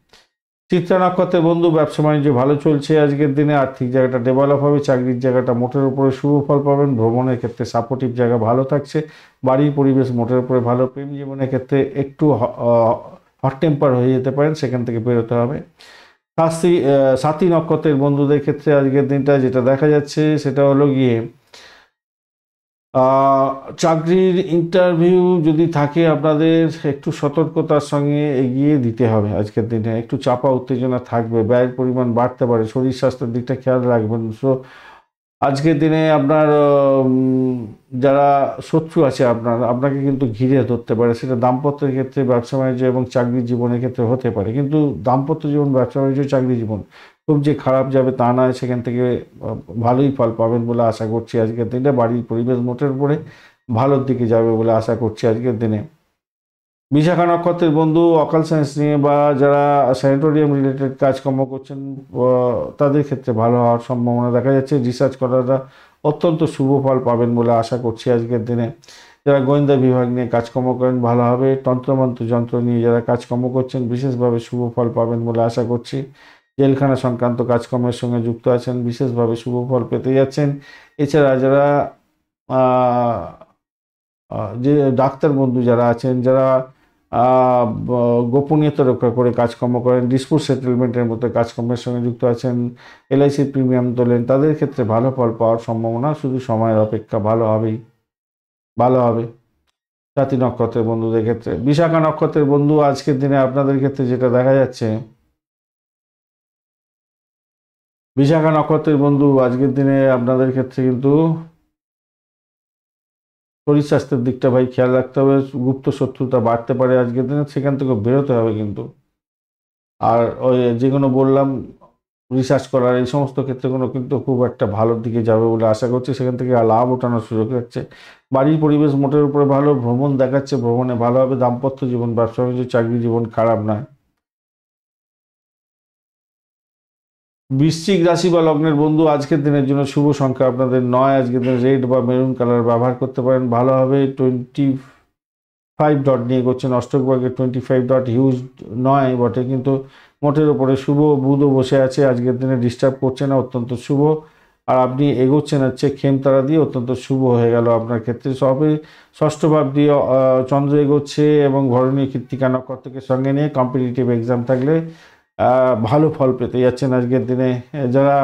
চিত্রা নক্ষত্রের বন্ধু, ব্যবসা বাণিজ্য ভালো চলছে আজকের দিনে। আর্থিক জায়গাটা ডেভেলপ হবে, চাকরির জায়গাটা মোটের উপরে শুভ ফল পাবেন। ভ্রমণের ক্ষেত্রে সাপোর্টিভ জায়গা ভালো থাকছে, বাড়ির পরিবেশ মোটের উপরে ভালো। প্রেম জীবনের ক্ষেত্রে একটু হট টেম্পার হয়ে যেতে পারেন, সেখান থেকে বেরোতে হবে। সাথী নক্ষত্রের বন্ধুদের ক্ষেত্রে আজকের দিনটা যেটা দেখা যাচ্ছে সেটা হলো গিয়ে চাকরির ইন্টারভিউ যদি থাকে আপনাদের একটু সতর্কতার সঙ্গে এগিয়ে দিতে হবে আজকের দিনে। একটু চাপা উত্তেজনা থাকবে, ব্যয়ের পরিমাণ বাড়তে পারে, শরীর স্বাস্থ্যের দিকটা খেয়াল রাখবেন। সো আজকের দিনে আপনার যারা শত্রু আছে আপনাকে কিন্তু ঘিরে ধরতে পারে, সেটা দাম্পত্যের ক্ষেত্রে, ব্যবসা বাণিজ্য এবং চাকরি জীবনের ক্ষেত্রে হতে পারে। কিন্তু দাম্পত্য জীবন, ব্যবসা বাণিজ্য, চাকরি জীবন খুব যে খারাপ যাবে তা নয়, সেখান থেকে ভালোই ফল পাবেন বলে আশা করছি আজকের দিনে। বাড়ির পরিবেশ মোটের উপরে ভালোর দিকে যাবে বলে আশা করছি আজকের দিনে। বিশাখা নক্ষত্রের বন্ধু, অকাল সায়েন্স নিয়ে বা যারা স্যানিটোরিয়াম রিলেটেড কাজকর্ম করছেন তাদের ক্ষেত্রে ভালো হওয়ার সম্ভাবনা দেখা যাচ্ছে। রিসার্চ করাটা অত্যন্ত শুভ ফল পাবেন বলে আশা করছি আজকের দিনে। যারা গোয়েন্দা বিভাগ নিয়ে কাজকর্ম করেন ভালো হবে। তন্ত্রমন্ত্র যন্ত্র নিয়ে যারা কাজকর্ম করছেন বিশেষভাবে শুভ ফল পাবেন বলে আশা করছি। জেলখানা সংক্রান্ত কাজকর্মের সঙ্গে যুক্ত আছেন, বিশেষভাবে শুভ ফল পেতে যাচ্ছেন। এছাড়া যারা যে ডাক্তার বন্ধু যারা আছেন, যারা গোপনীয়তা রক্ষা করে কাজকর্ম করেন, ডিসপুট সেটেলমেন্টের মতো কাজকর্মের সঙ্গে যুক্ত আছেন, এলআইসি প্রিমিয়াম তোলেন, তাদের ক্ষেত্রে ভালো ফল পাওয়ার সম্ভাবনা শুধু সময়ের অপেক্ষা, ভালো হবে। সাথী নক্ষত্রের বন্ধুদের ক্ষেত্রে। বিশাখা নক্ষত্রের বন্ধু, আজকের দিনে আপনাদের ক্ষেত্রে যেটা দেখা যাচ্ছে, বিশাখা নক্ষত্রের বন্ধু আজকের দিনে আপনাদের ক্ষেত্রে কিন্তু শরীর স্বাস্থ্যের দিকটা ভাই খেয়াল রাখতে হবে। গুপ্ত শত্রুতা বাড়তে পারে আজকের দিনে, সেখান থেকে বেরোতে হবে কিন্তু। আর ওই যেগুলো বললাম রিসার্চ করার, এই সমস্ত ক্ষেত্রে কিন্তু খুব একটা ভালোর দিকে যাবে বলে আশা করছি, সেখান থেকে লাভ ওঠানোর সুযোগ থাকছে। বাড়ির পরিবেশ মোটের উপরে ভালো, ভ্রমণ দেখাচ্ছে, ভ্রমণে ভালো হবে। দাম্পত্য জীবন, ব্যবসা বাণিজ্য, চাকরি জীবন খারাপ নয়। বৃশ্চিক রাশি বা লগ্নের বন্ধু, আজকের দিনের জন্য শুভ সংখ্যা আপনাদের 9। আজকের দিনে রেড বা মেরুন কালার ব্যবহার করতে পারেন, ভালো হবে। 25 ডট নিয়ে করছেন, অষ্টক ভাগে 25 ডট হিউজ নয় বটে, কিন্তু মোটের ওপরে শুভ। বুধও বসে আছে, আজকের দিনে ডিস্টার্ব করছে না, অত্যন্ত শুভ। আর আপনি এগোচ্ছেন হচ্ছে খেমতারা দিয়ে, অত্যন্ত শুভ হয়ে গেল আপনার ক্ষেত্রে। সবে ষষ্ঠ ভাব দিয়ে চন্দ্র এগোচ্ছে এবং ঘরণীয় কৃত্তিকা নক্ষত্রকে সঙ্গে নিয়ে কম্পিটিটিভ এক্সাম থাকলে ভালো ফল পেতে যাচ্ছেন আজকের দিনে। যারা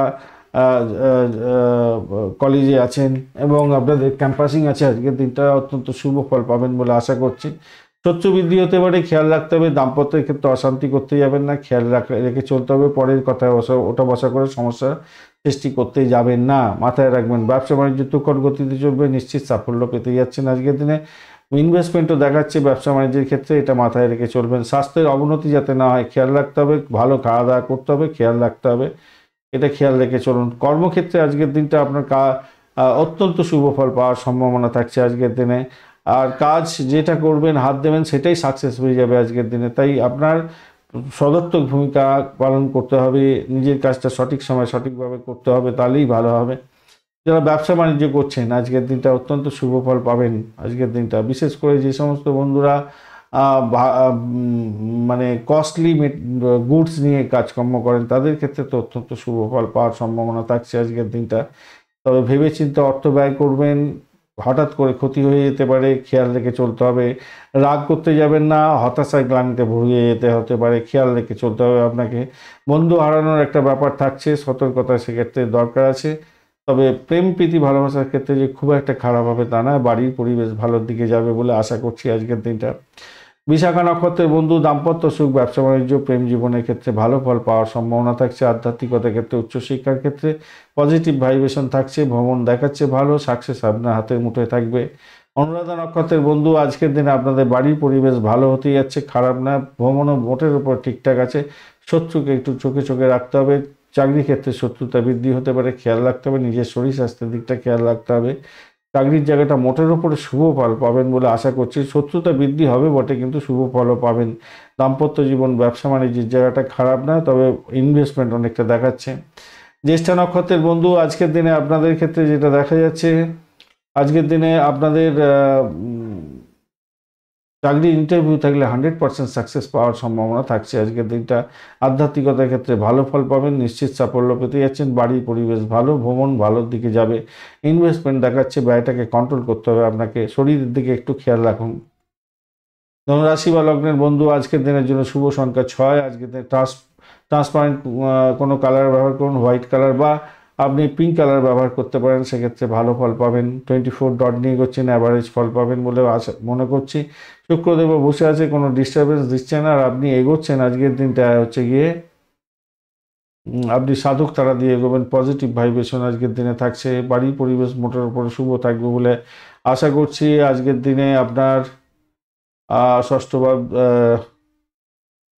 কলেজে আছেন এবং আপনাদের ক্যাম্পাসিং আছে, আজকের দিনটা অত্যন্ত শুভ ফল পাবেন বলে আশা করছি। শত্রু বৃদ্ধি হতে পারে, খেয়াল রাখতে হবে। দাম্পত্যের ক্ষেত্রে অশান্তি করতে যাবেন না, খেয়াল রেখে চলতে হবে। পরের কথায় ওটা বসা করে সমস্যা সৃষ্টি করতে যাবেন না, মাথায় রাখবেন। ব্যবসা বাণিজ্য তুখর গতিতে চলবে, নিশ্চিত সাফল্য পেতে যাচ্ছেন আজকের দিনে। ইনভেস্টমেন্টও দেখাচ্ছে ব্যবসা বাণিজ্যের ক্ষেত্রে, এটা মাথায় রেখে চলবেন। স্বাস্থ্যের অবনতি যাতে না হয় খেয়াল রাখতে হবে, ভালো খাওয়া দাওয়া করতে হবে, খেয়াল রাখতে হবে, এটা খেয়াল রেখে চলুন। কর্মক্ষেত্রে আজকের দিনটা আপনার অত্যন্ত শুভ ফল পাওয়ার সম্ভাবনা থাকছে আজকের দিনে। আর কাজ যেটা করবেন, হাত দেবেন, সেটাই সাকসেস হয়ে যাবে আজকের দিনে। তাই আপনার সদর্থক ভূমিকা পালন করতে হবে, নিজের কাজটা সঠিক সময় সঠিকভাবে করতে হবে, তাহলেই ভালো হবে। যারা ব্যবসা বাণিজ্য করছেন আজকের দিনটা অত্যন্ত শুভ ফল পাবেন আজকের দিনটা। বিশেষ করে যে সমস্ত বন্ধুরা মানে কস্টলি গুডস নিয়ে কাজকর্ম করেন তাদের ক্ষেত্রে তো অত্যন্ত শুভ ফল পাওয়ার সম্ভাবনা থাকছে আজকের দিনটা। তবে ভেবেচিন্তে অর্থ ব্যয় করবেন, হঠাৎ করে ক্ষতি হয়ে যেতে পারে, খেয়াল রেখে চলতে হবে। রাগ করতে যাবেন না, হতাশায় গ্লানিতে ভুগিয়ে যেতে হতে পারে, খেয়াল রেখে চলতে হবে আপনাকে। বন্ধু হারানোর একটা ব্যাপার থাকছে, সতর্কতা সেক্ষেত্রে দরকার আছে। তবে প্রেম প্রীতি ভালোবাসার ক্ষেত্রে যে খুব একটা খারাপ হবে তা না, বাড়ির পরিবেশ ভালোর দিকে যাবে বলে আশা করছি আজকের দিনটা। বিশাখা নক্ষত্রের বন্ধু দাম্পত্য সুখ, ব্যবসা বাণিজ্য, প্রেম জীবনের ক্ষেত্রে ভালো ফল পাওয়ার সম্ভাবনা থাকছে। আধ্যাত্মিকতার ক্ষেত্রে, উচ্চশিক্ষার ক্ষেত্রে পজিটিভ ভাইব্রেশন থাকছে। ভ্রমণ দেখাচ্ছে ভালো, সাকসেস আপনার হাতের মুঠোয় থাকবে। অনুরাধা নক্ষত্রের বন্ধু আজকের দিনে আপনাদের বাড়ির পরিবেশ ভালো হতে যাচ্ছে, খারাপ না। ভ্রমণও মোটের উপর ঠিকঠাক আছে। শত্রুকে একটু চোখে চোখে রাখতে হবে। চাকরি ক্ষেত্রে শত্রুতা বৃদ্ধি হতে পারে, খেয়াল রাখতে হবে। নিজের শরীর স্বাস্থ্যের দিকটা খেয়াল রাখতে হবে। চাকরির জায়গাটা মোটের উপরে শুভ ফল পাবেন বলে আশা করছি। শত্রুতা বৃদ্ধি হবে বটে, কিন্তু শুভ ফলও পাবেন। দাম্পত্য জীবন, ব্যবসা বাণিজ্যের জায়গাটা খারাপ না, তবে ইনভেস্টমেন্ট অনেকটা দেখাচ্ছে। জ্যেষ্ঠা নক্ষত্রের বন্ধু আজকের দিনে আপনাদের ক্ষেত্রে যেটা দেখা যাচ্ছে, আজকের দিনে আপনাদের চাকরির ইন্টারভিউ থাকলে 100% সাকসেস পাওয়ার সম্ভাবনা থাকছে আজকের দিনটা। আধ্যাত্মিকতার ক্ষেত্রে ভালো ফল পাবেন, নিশ্চিত সাফল্য পেতে যাচ্ছেন। বাড়ির পরিবেশ ভালো, ভ্রমণ ভালোর দিকে যাবে। ইনভেস্টমেন্ট দেখাচ্ছে, ব্যয়টাকে কন্ট্রোল করতে হবে আপনাকে, শরীরের দিকে একটু খেয়াল রাখুন। ধনুরাশি বা লগ্নের বন্ধু আজকের দিনের জন্য শুভ সংখ্যা 6। আজকের দিনে ট্রান্সপারেন্ট কোনো কালার ব্যবহার করুন, হোয়াইট কালার বা আপনি পিঙ্ক কালার ব্যবহার করতে পারেন, সেক্ষেত্রে ভালো ফল পাবেন। 24 ডট নিয়ে করছেন, অ্যাভারেজ ফল পাবেন বলে আশা মনে করছি। শুক্রদেব বসে আছে, কোনো ডিস্টারবেন্স দিচ্ছে না, আর আপনি এগোচ্ছেন আজকের দিনটা হচ্ছে গিয়ে আপনি সাধক তারা দিয়ে এগোবেন। পজিটিভ ভাইব্রেশন আজকের দিনে থাকছে। বাড়ির পরিবেশ মোটের উপরে শুভ থাকবে বলে আশা করছি। আজকের দিনে আপনার ষষ্ঠ ভাব,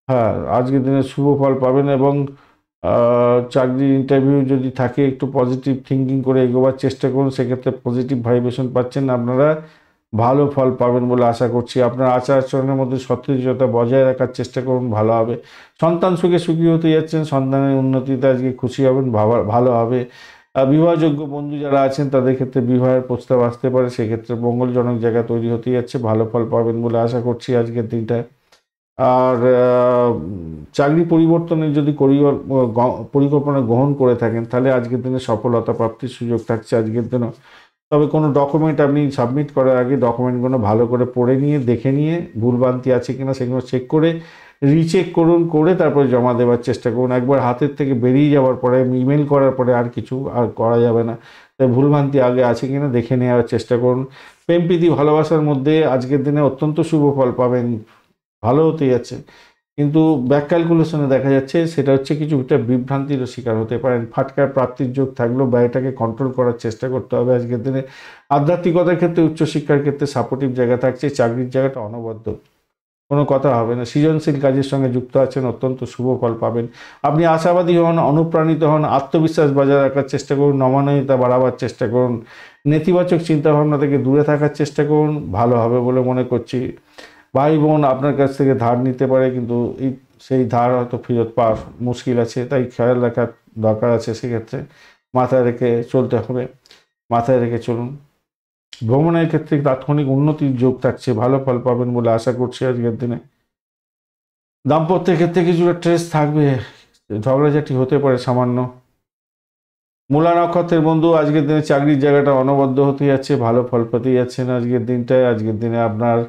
হ্যাঁ, আজকের দিনে শুভ ফল পাবেন। এবং চাকরির ইন্টারভিউ যদি থাকে, একটু পজিটিভ থিঙ্কিং করে এগোবার চেষ্টা করুন, সেক্ষেত্রে পজিটিভ ভাইব্রেশন পাচ্ছেন, আপনারা ভালো ফল পাবেন বলে আশা করছি। আপনার আচার আচরণের মধ্যে সত্যতা বজায় রাখার চেষ্টা করুন, ভালো হবে। সন্তান সুখে সুখী হতে যাচ্ছেন, সন্তানের উন্নতিতে আজকে খুশি হবেন, ভালো হবে। বিবাহযোগ্য বন্ধু যারা আছেন তাদের ক্ষেত্রে বিবাহের প্রস্তাব আসতে পারে, সেক্ষেত্রে মঙ্গলজনক জায়গা তৈরি হতে যাচ্ছে, ভালো ফল পাবেন বলে আশা করছি আজকের দিনটায়। আর চাকরি পরিবর্তনের যদি পরিকল্পনা গ্রহণ করে থাকেন, তাহলে আজকের দিনে সফলতা প্রাপ্তির সুযোগ থাকছে আজকের দিনে। তবে কোনো ডকুমেন্ট আপনি সাবমিট করার আগে ডকুমেন্টগুলো ভালো করে পড়ে নিয়ে, দেখে নিয়ে, ভুলভ্রান্তি আছে কিনা সেগুলো চেক করে রিচেক করুন, করে তারপরে জমা দেওয়ার চেষ্টা করুন। একবার হাতের থেকে বেরিয়ে যাওয়ার পরে, ইমেল করার পরে আর কিছু আর করা যাবে না। তাই ভুলভ্রান্তি আগে আছে কিনা দেখে নেওয়ার চেষ্টা করুন। প্রেম প্রীতি ভালোবাসার মধ্যে আজকের দিনে অত্যন্ত শুভ ফল পাবেন, ভালো হতে যাচ্ছে। কিন্তু ব্যাক ক্যালকুলেশনে দেখা যাচ্ছে সেটা হচ্ছে কিছুটা বিভ্রান্তিরও শিকার হতে পারেন। ফাটকার প্রাপ্তির যোগ থাকলেও ব্যয়টাকে কন্ট্রোল করার চেষ্টা করতে হবে আজকের দিনে। আধ্যাত্মিকতার ক্ষেত্রে, উচ্চশিক্ষার ক্ষেত্রে সাপোর্টিভ জায়গা থাকছে। চাকরির জায়গাটা অনবদ্য, কোনো কথা হবে না। সৃজনশীল কাজের সঙ্গে যুক্ত আছেন, অত্যন্ত শুভ ফল পাবেন। আপনি আশাবাদী হন, অনুপ্রাণিত হন, আত্মবিশ্বাস বজায় রাখার চেষ্টা করুন, নমনীয়তা বাড়াবার চেষ্টা করুন, নেতিবাচক চিন্তাভাবনা থেকে দূরে থাকার চেষ্টা করুন, ভালো হবে বলে মনে করছি। ভাই বোন আপনার কাছ থেকে ধার নিতে পারে, কিন্তু সেই ধার হয়তো ফেরত পাওয়া মুশকিল আছে, তাই খেয়াল রাখার দরকার আছে। সেক্ষেত্রে মাথায় রেখে চলতে হবে, মাথায় রেখে চলুন। ভ্রমণের ক্ষেত্রে তাৎক্ষণিক উন্নতির যোগ থাকছে, ভালো ফল পাবেন বলে আশা করছি আজকের দিনে। দাম্পত্যের ক্ষেত্রে কিছুটা স্ট্রেস থাকবে, ঝগড়াঝাটি হতে পারে সামান্য। মূলা নক্ষত্রের বন্ধু আজকের দিনে চাকরির জায়গাটা অনবদ্য হতে যাচ্ছে, ভালো ফল পেতে যাচ্ছেন আজকের দিনটায়। আজকের দিনে আপনার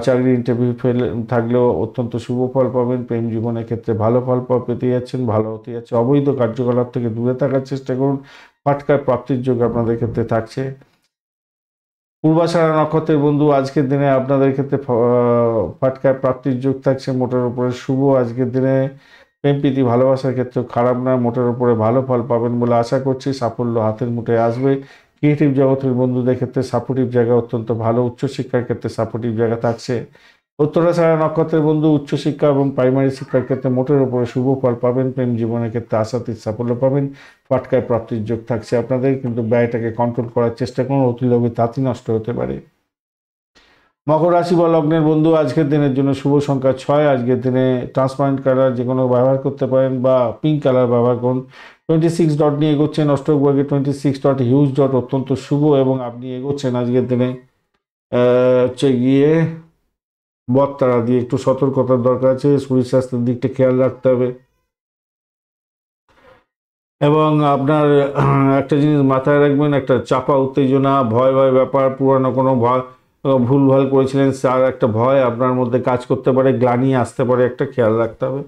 চাকরির ইন্টারভিউ ফেল থাকলেও অত্যন্ত শুভ ফল পাবেন। প্রেম জীবনের ক্ষেত্রে ভালো ফল পেতে যাচ্ছেন, ভালো হতে যাচ্ছে। অবৈধ কার্যকলাপ থেকে দূরে থাকার চেষ্টা করুন, ফাটকার প্রাপ্তির যোগ আপনাদের ক্ষেত্রে থাকছে। পূর্বাষাঢ়া নক্ষত্রের বন্ধু আজকের দিনে আপনাদের ক্ষেত্রে ফাটকার প্রাপ্তির যোগ থাকছে, মোটের উপরে শুভ। আজকের দিনে প্রেম প্রীতি ভালোবাসার ক্ষেত্রে খারাপ না, মোটের উপরে ভালো ফল পাবেন বলে আশা করছি। সাফল্য হাতের মুঠোয় আসবে। ক্রিয়েটিভ জগতের বন্ধুদের ক্ষেত্রে সাপোর্টিভ জায়গা অত্যন্ত ভালো। উচ্চশিক্ষার ক্ষেত্রে সাপোর্টিভ জায়গা থাকছে। উত্তরাষাঢ়া নক্ষত্রের বন্ধু উচ্চশিক্ষা এবং প্রাইমারি শিক্ষার ক্ষেত্রে মোটের উপরে শুভ ফল পাবেন। প্রেম জীবনের ক্ষেত্রে আশাতীত সাফল্য পাবেন, ফাটকায় প্রাপ্তির যোগ থাকছে আপনাদের, কিন্তু ব্যয়টাকে কন্ট্রোল করার চেষ্টা করুন, অতিলোভে তাঁতি নষ্ট হতে পারে। মকর রাশি বা লগ্নের বন্ধু আজকের দিনের জন্য শুভ সংখ্যা 6। আজকের দিনে ট্রান্সপারেন্ট কালার যে কোনো ব্যবহার করতে পারেন বা পিঙ্ক কালার ব্যবহার করুন। 26 ডট নিয়ে এগোচ্ছেন, অষ্টক বর্গে 26 ডট হিউজ ডট অত্যন্ত শুভ, এবং আপনি এগোচ্ছেন আজকের দিনে হচ্ছে গিয়ে বটতলা দিয়ে একটু সতর্কতার দরকার আছে, শরীর স্বাস্থ্যের দিকটা খেয়াল রাখতে হবে। এবং আপনার একটা জিনিস মাথায় রাখবেন, একটা চাপা উত্তেজনা, ভয় ভয় ব্যাপার, পুরানো কোনো ভয় ভুলভাল করেছিলেন তার একটা ভয় আপনার মধ্যে কাজ করতে পারে, গ্লানি আসতে পারে, একটা খেয়াল রাখতে হবে।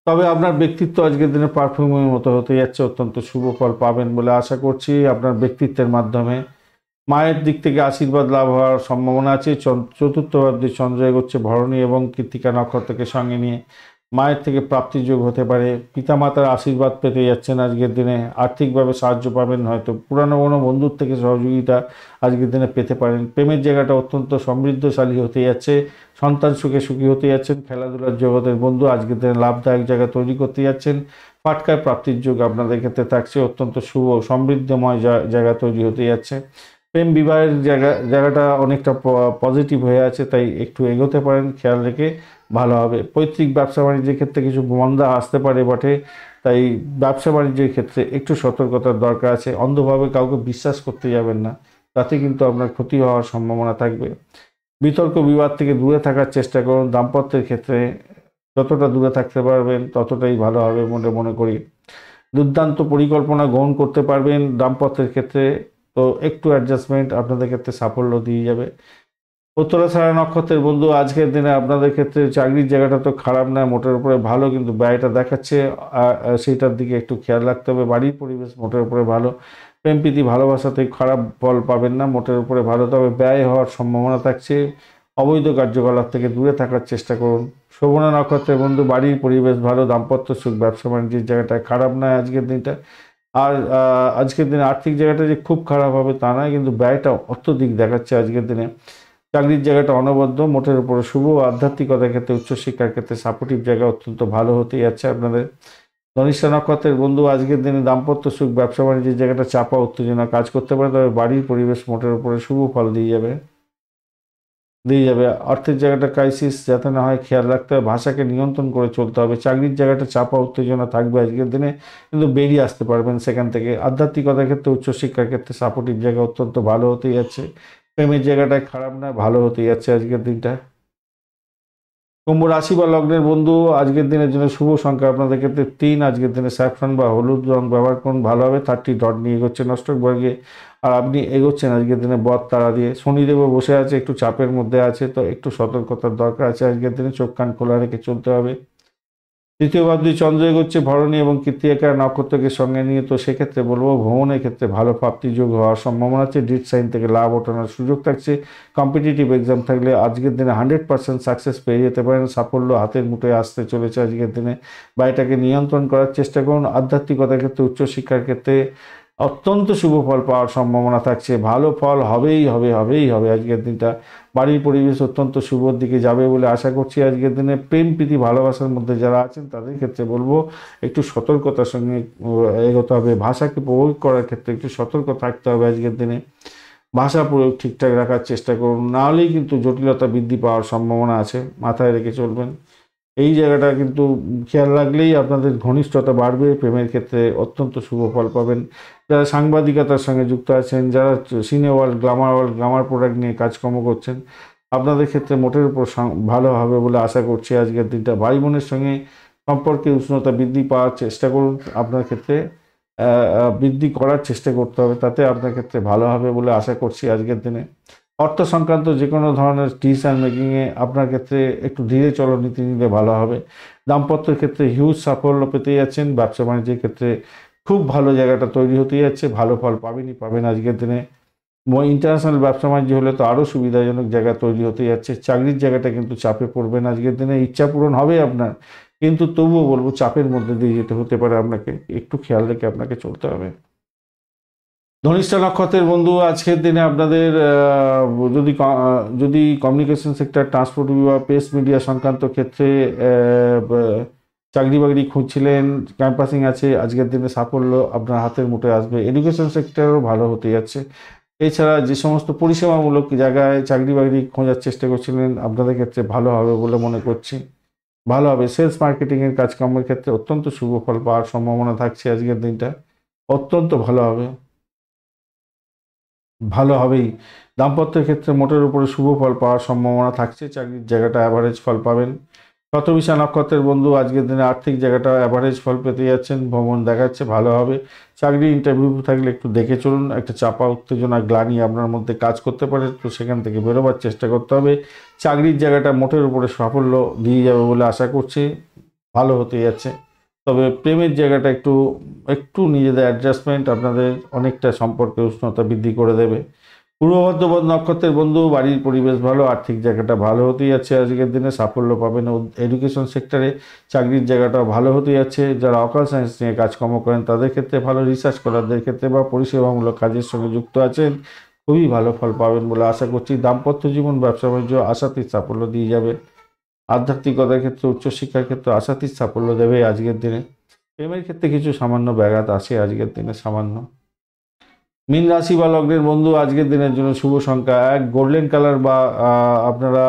তবে আপনার ব্যক্তিত্ব আজকের দিনে পারফিউমের মতো হতে যাচ্ছে, অত্যন্ত শুভ ফল পাবেন বলে আশা করছি আপনার ব্যক্তিত্বের মাধ্যমে। মায়ের দিক থেকে আশীর্বাদ লাভ হওয়ার সম্ভাবনা আছে। চতুর্থ ভাবটি চন্দ্র এগোচ্ছে ভরণী এবং কৃত্তিকা নক্ষত্রকে সঙ্গে নিয়ে, মায়ের থেকে প্রাপ্তির যোগ হতে পারে। পিতামাতার আশীর্বাদ পেতে যাচ্ছেন আজকের দিনে, আর্থিকভাবে সাহায্য পাবেন, হয়তো পুরানো কোনো বন্ধুর থেকে সহযোগিতা আজকের দিনে পেতে পারেন। প্রেমের জায়গাটা অত্যন্ত সমৃদ্ধশালী হতে যাচ্ছে, সন্তান সুখে সুখী হতে যাচ্ছেন। খেলাধুলার জগতের বন্ধু আজকের দিনে লাভদায়ক জায়গা তৈরি করতে যাচ্ছেন। ফাটকায় প্রাপ্তির যোগ আপনাদের ক্ষেত্রে থাকছে, অত্যন্ত শুভ সমৃদ্ধময় জায়গা তৈরি হতে যাচ্ছে। প্রেম বিবাহের জায়গাটা অনেকটা পজিটিভ হয়ে আছে, তাই একটু এগোতে পারেন, খেয়াল রেখে ভালো হবে। পৈতৃক ব্যবসা বাণিজ্যের ক্ষেত্রে কিছু মন্দা আসতে পারে বটে, তাই ব্যবসা বাণিজ্যের ক্ষেত্রে একটু সতর্কতার দরকার আছে। অন্ধভাবে কাউকে বিশ্বাস করতে যাবেন না, তাতে কিন্তু আপনার ক্ষতি হওয়ার সম্ভাবনা থাকবে। বিতর্ক বিবাদ থেকে দূরে থাকার চেষ্টা করুন। দাম্পত্যের ক্ষেত্রে যতটা দূরে থাকতে পারবেন ততটাই ভালো হবে বলে মনে করি। দুর্দান্ত পরিকল্পনা গ্রহণ করতে পারবেন দাম্পত্যের ক্ষেত্রে, তো একটু অ্যাডজাস্টমেন্ট আপনাদের ক্ষেত্রে সাফল্য দিয়ে যাবে। উত্তরাষাঢ়া নক্ষত্রের বন্ধু আজকের দিনে আপনাদের ক্ষেত্রে চাকরির জায়গাটা তো খারাপ নয়, মোটের উপরে ভালো, কিন্তু ব্যয়টা দেখাচ্ছে, সেইটার দিকে একটু খেয়াল রাখতে হবে। বাড়ির পরিবেশ মোটের উপরে ভালো, প্রেম প্রীতি ভালোবাসাতে খারাপ ফল পাবেন না, মোটের উপরে ভালো, তবে ব্যয় হওয়ার সম্ভাবনা থাকছে। অবৈধ কার্যকলাপ থেকে দূরে থাকার চেষ্টা করুন। শোভনা নক্ষত্রের বন্ধু বাড়ির পরিবেশ ভালো, দাম্পত্য সুখ, ব্যবসা বাণিজ্যের জায়গাটা খারাপ নয় আজকের দিনটা। আর আজকের দিনে আর্থিক জায়গাটা যে খুব খারাপ হবে তা নয়, কিন্তু ব্যয়টা অত্যধিক দেখাচ্ছে আজকের দিনে। চাকরির জায়গাটা অনবদ্য, মোটের উপরে শুভ। আধ্যাত্মিকতার ক্ষেত্রে, উচ্চশিক্ষার ক্ষেত্রে সাপোর্টিভ জায়গা অত্যন্ত ভালো হতে যাচ্ছে আপনাদের। ধনিষ্ঠা নক্ষত্রের বন্ধু আজকের দিনে দাম্পত্য সুখ, ব্যবসা বাণিজ্যের জায়গাটা চাপা উত্তেজনা কাজ করতে পারে, তবে বাড়ির পরিবেশ মোটের উপরে শুভ ফল দিয়ে যাবে। অর্থের জায়গাটা ক্রাইসিস যাতে না হয় খেয়াল রাখতে হবে, ভাষাকে নিয়ন্ত্রণ করে চলতে হবে। চাকরির জায়গাটা চাপা উত্তেজনা থাকবে আজকের দিনে, কিন্তু বেরিয়ে আসতে পারবেন সেখান থেকে। আধ্যাত্মিকতার ক্ষেত্রে, উচ্চশিক্ষার ক্ষেত্রে সাপোর্টিভ জায়গা অত্যন্ত ভালো হতে যাচ্ছে। প্রেমের জায়গাটায় খারাপ নয়, ভালো হতে যাচ্ছে আজকের দিনটা। কুম্ভ রাশি বা লগ্নের বন্ধু আজকের দিনের জন্য শুভ সংখ্যা আপনাদের ক্ষেত্রে 3। আজকের দিনে স্যাফরন বা হলুদ রং ব্যবহার করুন, ভালো হবে। 30 ডট নিয়ে এগোচ্ছেন অষ্টক বর্গে, আর আপনি এগোচ্ছেন আজকের দিনে বটতলা দিয়ে। শনিদেবও বসে আছে, একটু চাপের মধ্যে আছে, তো একটু সতর্কতার দরকার আছে আজকের দিনে, চোখ কান খোলা রেখে চলতে হবে। তৃতীয় ভাবটি চন্দ্র এগোচ্ছে ভরণী এবং কৃত্তিকা নক্ষত্রকে সঙ্গে নিয়ে, তো সেক্ষেত্রে বলবো ভ্রমণের ক্ষেত্রে ভালো প্রাপ্তি যোগ হওয়ার সম্ভাবনা আছে। ডিট সাইন থেকে লাভ ওঠানোর সুযোগ থাকছে। কম্পিটিটিভ এক্সাম থাকলে আজকের দিনে 100% সাকসেস পেয়ে যেতে পারেন, সাফল্য হাতের মুঠোয় আসতে চলেছে আজকের দিনে। বা এটাকে নিয়ন্ত্রণ করার চেষ্টা করুন। আধ্যাত্মিকতার ক্ষেত্রে, উচ্চশিক্ষার ক্ষেত্রে অত্যন্ত শুভ ফল পাওয়ার সম্ভাবনা থাকছে, ভালো ফল হবেই হবে আজকের দিনটা। বাড়ির পরিবেশ অত্যন্ত শুভর দিকে যাবে বলে আশা করছি আজকের দিনে। প্রেম প্রীতি ভালোবাসার মধ্যে যারা আছেন তাদের ক্ষেত্রে বলবো একটু সতর্কতার সঙ্গে এগোতে হবে। ভাষাকে প্রয়োগ করার ক্ষেত্রে একটু সতর্ক থাকতে হবে আজকের দিনে। ভাষা প্রয়োগ ঠিকঠাক রাখার চেষ্টা করুন, নাহলেই কিন্তু জটিলতা বৃদ্ধি পাওয়ার সম্ভাবনা আছে, মাথায় রেখে চলবেন। এই জায়গাটা কিন্তু খেয়াল রাখলেই আপনাদের ঘনিষ্ঠতা বাড়বে। প্রেমের ক্ষেত্রে অত্যন্ত শুভ ফল পাবেন। যারা সাংবাদিকতার সঙ্গে যুক্ত আছেন, যারা সিনে ওয়ার্ল্ড, গ্লামার প্রোডাক্ট নিয়ে কাজকর্ম করছেন, আপনাদের ক্ষেত্রে মোটের উপর ভালো হবে বলে আশা করছি আজকের দিনটা। ভাই বোনের সঙ্গে সম্পর্কে উষ্ণতা বৃদ্ধি পাওয়ার চেষ্টা করুন, আপনার ক্ষেত্রে বৃদ্ধি করার চেষ্টা করতে হবে, তাতে আপনার ক্ষেত্রে ভালো হবে বলে আশা করছি আজকের দিনে। অর্থ সংক্রান্ত যে কোনো ধরনের ডিসিশন মেকিংয়ে আপনার ক্ষেত্রে একটু ধীরে চলো নীতি নিলে ভালো হবে। দাম্পত্যের ক্ষেত্রে হিউজ সাফল্য পেতে যাচ্ছেন। ব্যবসা বাণিজ্যের ক্ষেত্রে খুব ভালো জায়গাটা তৈরি হতে যাচ্ছে, ভালো ফল পাবেন আজকের দিনে। ইন্টারন্যাশনাল ব্যবসা বাণিজ্য হলে তো আরও সুবিধাজনক জায়গা তৈরি হতে যাচ্ছে। চাকরির জায়গাটা কিন্তু চাপে পড়বেন আজকের দিনে, ইচ্ছা পূরণ হবে আপনার, কিন্তু তবুও বলবো চাপের মধ্যে দিয়ে যেতে হতে পারে আপনাকে, একটু খেয়াল রেখে আপনাকে চলতে হবে। ধনিষ্ঠা নক্ষত্রের বন্ধু আজকের দিনে আপনাদের যদি কমিউনিকেশন সেক্টর, ট্রান্সপোর্ট বিভাগ, প্রেস মিডিয়া সংক্রান্ত ক্ষেত্রে চাকরি বাকরি খুঁজছিলেন, ক্যাম্পাসিং আছে, আজকের দিনে সাফল্য আপনার হাতের মুঠোয় আসবে। এডুকেশন সেক্টরও ভালো হতে যাচ্ছে। এছাড়া যে সমস্ত পরিষেবামূলক জায়গায় চাকরি বাকরি খোঁজার চেষ্টা করছিলেন, আপনাদের ক্ষেত্রে ভালো হবে বলে মনে করছি, ভালো হবে। সেলস মার্কেটিংয়ের কাজকর্মের ক্ষেত্রে অত্যন্ত শুভ ফল পাওয়ার সম্ভাবনা থাকছে আজকের দিনটা, অত্যন্ত ভালো হবে। ভালো হবেই। দাম্পত্যের ক্ষেত্রে মোটের উপরে শুভ ফল পাওয়ার সম্ভাবনা থাকছে। চাকরির জায়গাটা অ্যাভারেজ ফল পাবেন। শতবিশা নক্ষত্রের বন্ধু আজকের দিনে আর্থিক জায়গাটা অ্যাভারেজ ফল পেতে যাচ্ছেন। ভ্রমণ দেখাচ্ছে ভালো হবে। চাকরি ইন্টারভিউ থাকলে একটু দেখে চলুন। একটা চাপা উত্তেজনা গ্লানি আপনার মধ্যে কাজ করতে পারে, তো সেখান থেকে বেরোবার চেষ্টা করতে হবে। চাকরির জায়গাটা মোটের উপরে সাফল্য দিয়ে যাবে বলে আশা করছি, ভালো হতে যাচ্ছে। তবে প্রেমের জায়গাটা একটু একটু নিজেদের অ্যাডজাস্টমেন্ট আপনাদের অনেকটা সম্পর্কে উষ্ণতা বৃদ্ধি করে দেবে। পূর্ব বর্ধমান নক্ষত্রের বন্ধু বাড়ির পরিবেশ ভালো, আর্থিক জায়গাটা ভালো হতেই যাচ্ছে। আজকের দিনে সাফল্য পাবেন। এডুকেশন সেক্টরে চাকরির জায়গাটাও ভালো হতে যাচ্ছে। যারা অকাল সায়েন্স নিয়ে কাজকর্ম করেন তাদের ক্ষেত্রে ভালো, রিসার্চ করারদের ক্ষেত্রে বা পরিষেবামূলক কাজের সঙ্গে যুক্ত আছেন খুবই ভালো ফল পাবেন বলে আশা করছি। দাম্পত্য জীবন, ব্যবসা বাণিজ্য আশাতীত সাফল্য দিয়ে যাবে। আধ্যাত্মিকতার ক্ষেত্রে, উচ্চশিক্ষার ক্ষেত্রে আশাতীত সাফল্য দেবে আজকের দিনে। প্রেমের ক্ষেত্রে কিছু সামান্য ব্যাঘাত আসে আজকের দিনে, সামান্য। মীন রাশি বা লগ্নের বন্ধু আজকের দিনের জন্য শুভ সংখ্যা 1, গোল্ডেন কালার বা আপনারা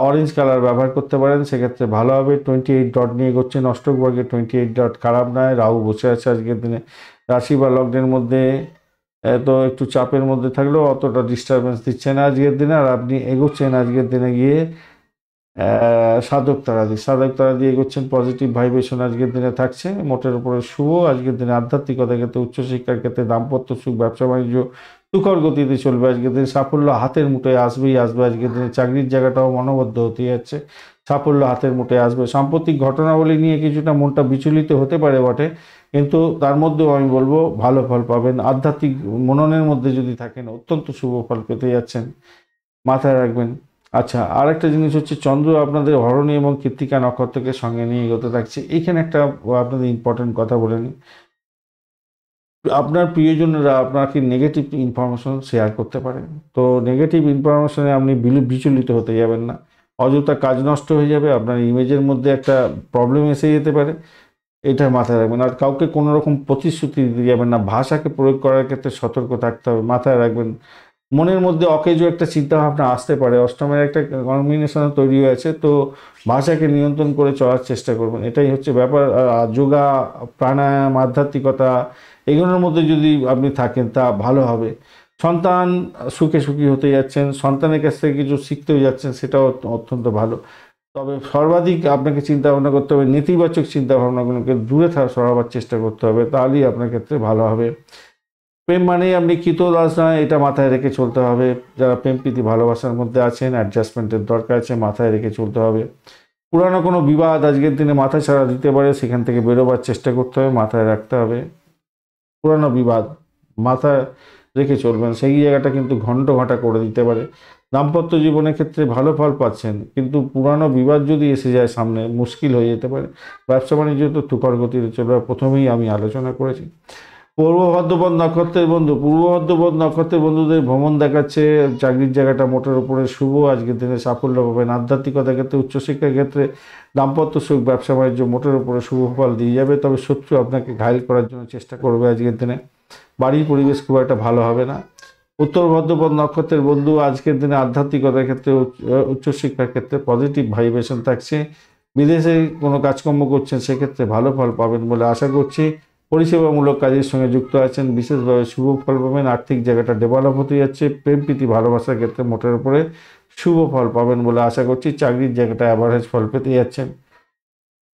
অরেঞ্জ কালার ব্যবহার করতে পারেন, সেক্ষেত্রে ভালো হবে। 28 ডট নিয়ে এগোচ্ছেন। অষ্টক বর্গে 28 ডট খারাপ নয়। রাহু বসে আছে আজকের দিনে রাশি বা লগ্নের মধ্যে। তো একটু চাপের মধ্যে থাকলেও অতটা ডিস্টারবেন্স দিচ্ছে না আজকের দিনে। আর আপনি এগোচ্ছেন আজকের দিনে গিয়ে সাধক তারা দিয়ে এগোচ্ছেন। পজিটিভ ভাইব্রেশন আজকের দিনে থাকছে, মোটের উপরে শুভ। আজকের দিনে আধ্যাত্মিকতার ক্ষেত্রে, উচ্চশিক্ষার ক্ষেত্রে, দাম্পত্য সুখ, ব্যবসা বাণিজ্য তুখর গতিতে চলবে। আজকের দিনে সাফল্য হাতের মুঠোয় আসবেই আসবে। আজকের দিনে চাকরির জায়গাটাও মনোবদ্ধ হতে যাচ্ছে, সাফল্য হাতের মুঠোয় আসবে। সাম্প্রতিক ঘটনাবলী নিয়ে কিছুটা মনটা বিচলিত হতে পারে বটে, কিন্তু তার মধ্যেও আমি বলবো ভালো ফল পাবেন। আধ্যাত্মিক মননের মধ্যে যদি থাকেন অত্যন্ত শুভ ফল পেতে যাচ্ছেন, মাথায় রাখবেন। আচ্ছা, আরেকটা জিনিস হচ্ছে চন্দ্র আপনাদের হরণী এবং কৃত্তিকা নক্ষত্রকে সঙ্গে নিয়ে এগোতে থাকছে। এইখানে একটা আপনাদের ইম্পর্টেন্ট কথা বলে নিই। আপনার প্রিয়জনরা আপনাকে নেগেটিভ ইনফরমেশন শেয়ার করতে পারে, তো নেগেটিভ ইনফরমেশনে আপনি বিচলিত হতে যাবেন না। অযথা কাজ নষ্ট হয়ে যাবে, আপনার ইমেজের মধ্যে একটা প্রবলেম এসে যেতে পারে, এটা মাথায় রাখবেন। আর কাউকে কোনো রকম প্রতিশ্রুতি দিতে যাবেন না। ভাষাকে প্রয়োগ করার ক্ষেত্রে সতর্ক থাকতে হবে, মাথায় রাখবেন। মনের মধ্যে অকেজো একটা চিন্তাভাবনা আসতে পারে, অষ্টমের একটা কম্বিনেশন তৈরি হয়েছে, তো ভাষাকে নিয়ন্ত্রণ করে চলার চেষ্টা করবেন, এটাই হচ্ছে ব্যাপার। যোগা, প্রাণায়াম, আধ্যাত্মিকতা এগুলোর মধ্যে যদি আপনি থাকেন তা ভালো হবে। সন্তান সুখে সুখী হতে যাচ্ছেন, সন্তানের কাছ থেকে কিছু শিখতেও যাচ্ছেন, সেটাও অত্যন্ত ভালো। তবে সর্বাধিক আপনাকে চিন্তা ভাবনা করতে হবে, নেতিবাচক চিন্তা ভাবনাগুলোকে দূরে সরাবার চেষ্টা করতে হবে, তাহলেই আপনার ক্ষেত্রে ভালো হবে। প্রেম মানেই আপনি কৃতদাস নয়, এটা মাথায় রেখে চলতে হবে। যারা প্রেম প্রীতি ভালোবাসার মধ্যে আছেন, অ্যাডজাস্টমেন্টের দরকার আছে, মাথায় রেখে চলতে হবে। পুরানো কোনো বিবাদ আজকের দিনে মাথা ছাড়া দিতে পারে, সেখান থেকে বেরোবার চেষ্টা করতে হবে, মাথায় রাখতে হবে। পুরানো বিবাদ মাথায় রেখে চলবেন, সেই জায়গাটা কিন্তু ঘন্ট ঘাঁটা করে দিতে পারে। দাম্পত্য জীবনের ক্ষেত্রে ভালো ফল পাচ্ছেন, কিন্তু পুরানো বিবাদ যদি এসে যায় সামনে, মুশকিল হয়ে যেতে পারে। ব্যবসা বাণিজ্য তো তুখর গতিতে চলবে, প্রথমেই আমি আলোচনা করেছি। পূর্ব ভাদ্রপদ নক্ষত্রের বন্ধুদের ভ্রমণ দেখাচ্ছে। চাকরির জায়গাটা মোটের উপরে শুভ। আজকের দিনে সাফল্য পাবেন। আধ্যাত্মিকতার ক্ষেত্রে, উচ্চশিক্ষার ক্ষেত্রে, দাম্পত্য সুখ, ব্যবসা বাণিজ্য মোটের উপরে শুভ ফল দিয়ে যাবে। তবে শত্রু আপনাকে ঘায়েল করার জন্য চেষ্টা করবে আজকের দিনে। বাড়ির পরিবেশ খুব একটা ভালো হবে না। উত্তর ভাদ্রপদ নক্ষত্রের বন্ধু আজকের দিনে আধ্যাত্মিকতার ক্ষেত্রে, উচ্চশিক্ষার ক্ষেত্রে পজিটিভ ভাইব্রেশন থাকছে। বিদেশে কোনো কাজকর্ম করছেন, সেক্ষেত্রে ভালো ফল পাবেন বলে আশা করছি। পরিষেবামূলক কাজের সঙ্গে যুক্ত আছেন, বিশেষভাবে শুভ ফল পাবেন। আর্থিক জায়গাটা ডেভেলপ হতে যাচ্ছে। প্রেম প্রীতি ভালোবাসার ক্ষেত্রে মোটের উপরে শুভ ফল পাবেন বলে আশা করছি। চাকরির জায়গাটা অ্যাভারেজ ফল পেতে যাচ্ছেন।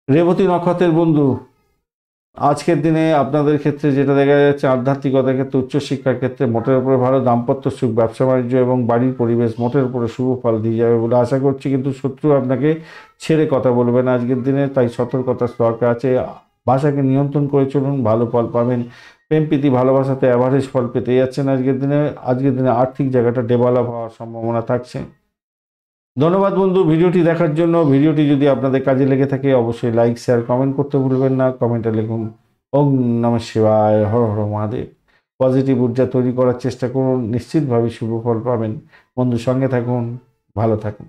রেবতী নক্ষত্রের বন্ধু আজকের দিনে আপনাদের ক্ষেত্রে যেটা দেখা যাচ্ছে, আধ্যাত্মিকতার ক্ষেত্রে, উচ্চশিক্ষার ক্ষেত্রে মোটের উপরে ভালো। দাম্পত্য সুখ, ব্যবসা বাণিজ্য এবং বাড়ির পরিবেশ মোটের উপরে শুভ ফল দিয়ে যাবে বলে আশা করছি। কিন্তু শত্রু আপনাকে ছেড়ে কথা বলবে না আজকের দিনে, তাই সতর্কতার দরকার আছে। ভাষাকে নিয়ন্ত্রণ করে চলুন, ভালো ফল পাবেন। প্রেম প্রীতি ভালোবাসাতে অ্যাভারেজ ফল পেতে যাচ্ছেন আজকের দিনে। আজকের দিনে আর্থিক জায়গাটা ডেভেলপ হওয়ার সম্ভাবনা থাকছে। ধন্যবাদ বন্ধু ভিডিওটি দেখার জন্য। ভিডিওটি যদি আপনাদের কাজে লেগে থাকে অবশ্যই লাইক, শেয়ার, কমেন্ট করতে ভুলবেন না। কমেন্টে লিখুন ওম নমঃ শিবায়, হর হর মহাদেব। পজিটিভ ঊর্জা তৈরি করার চেষ্টা করুন, নিশ্চিতভাবে শুভ ফল পাবেন। বন্ধু সঙ্গে থাকুন, ভালো থাকুন।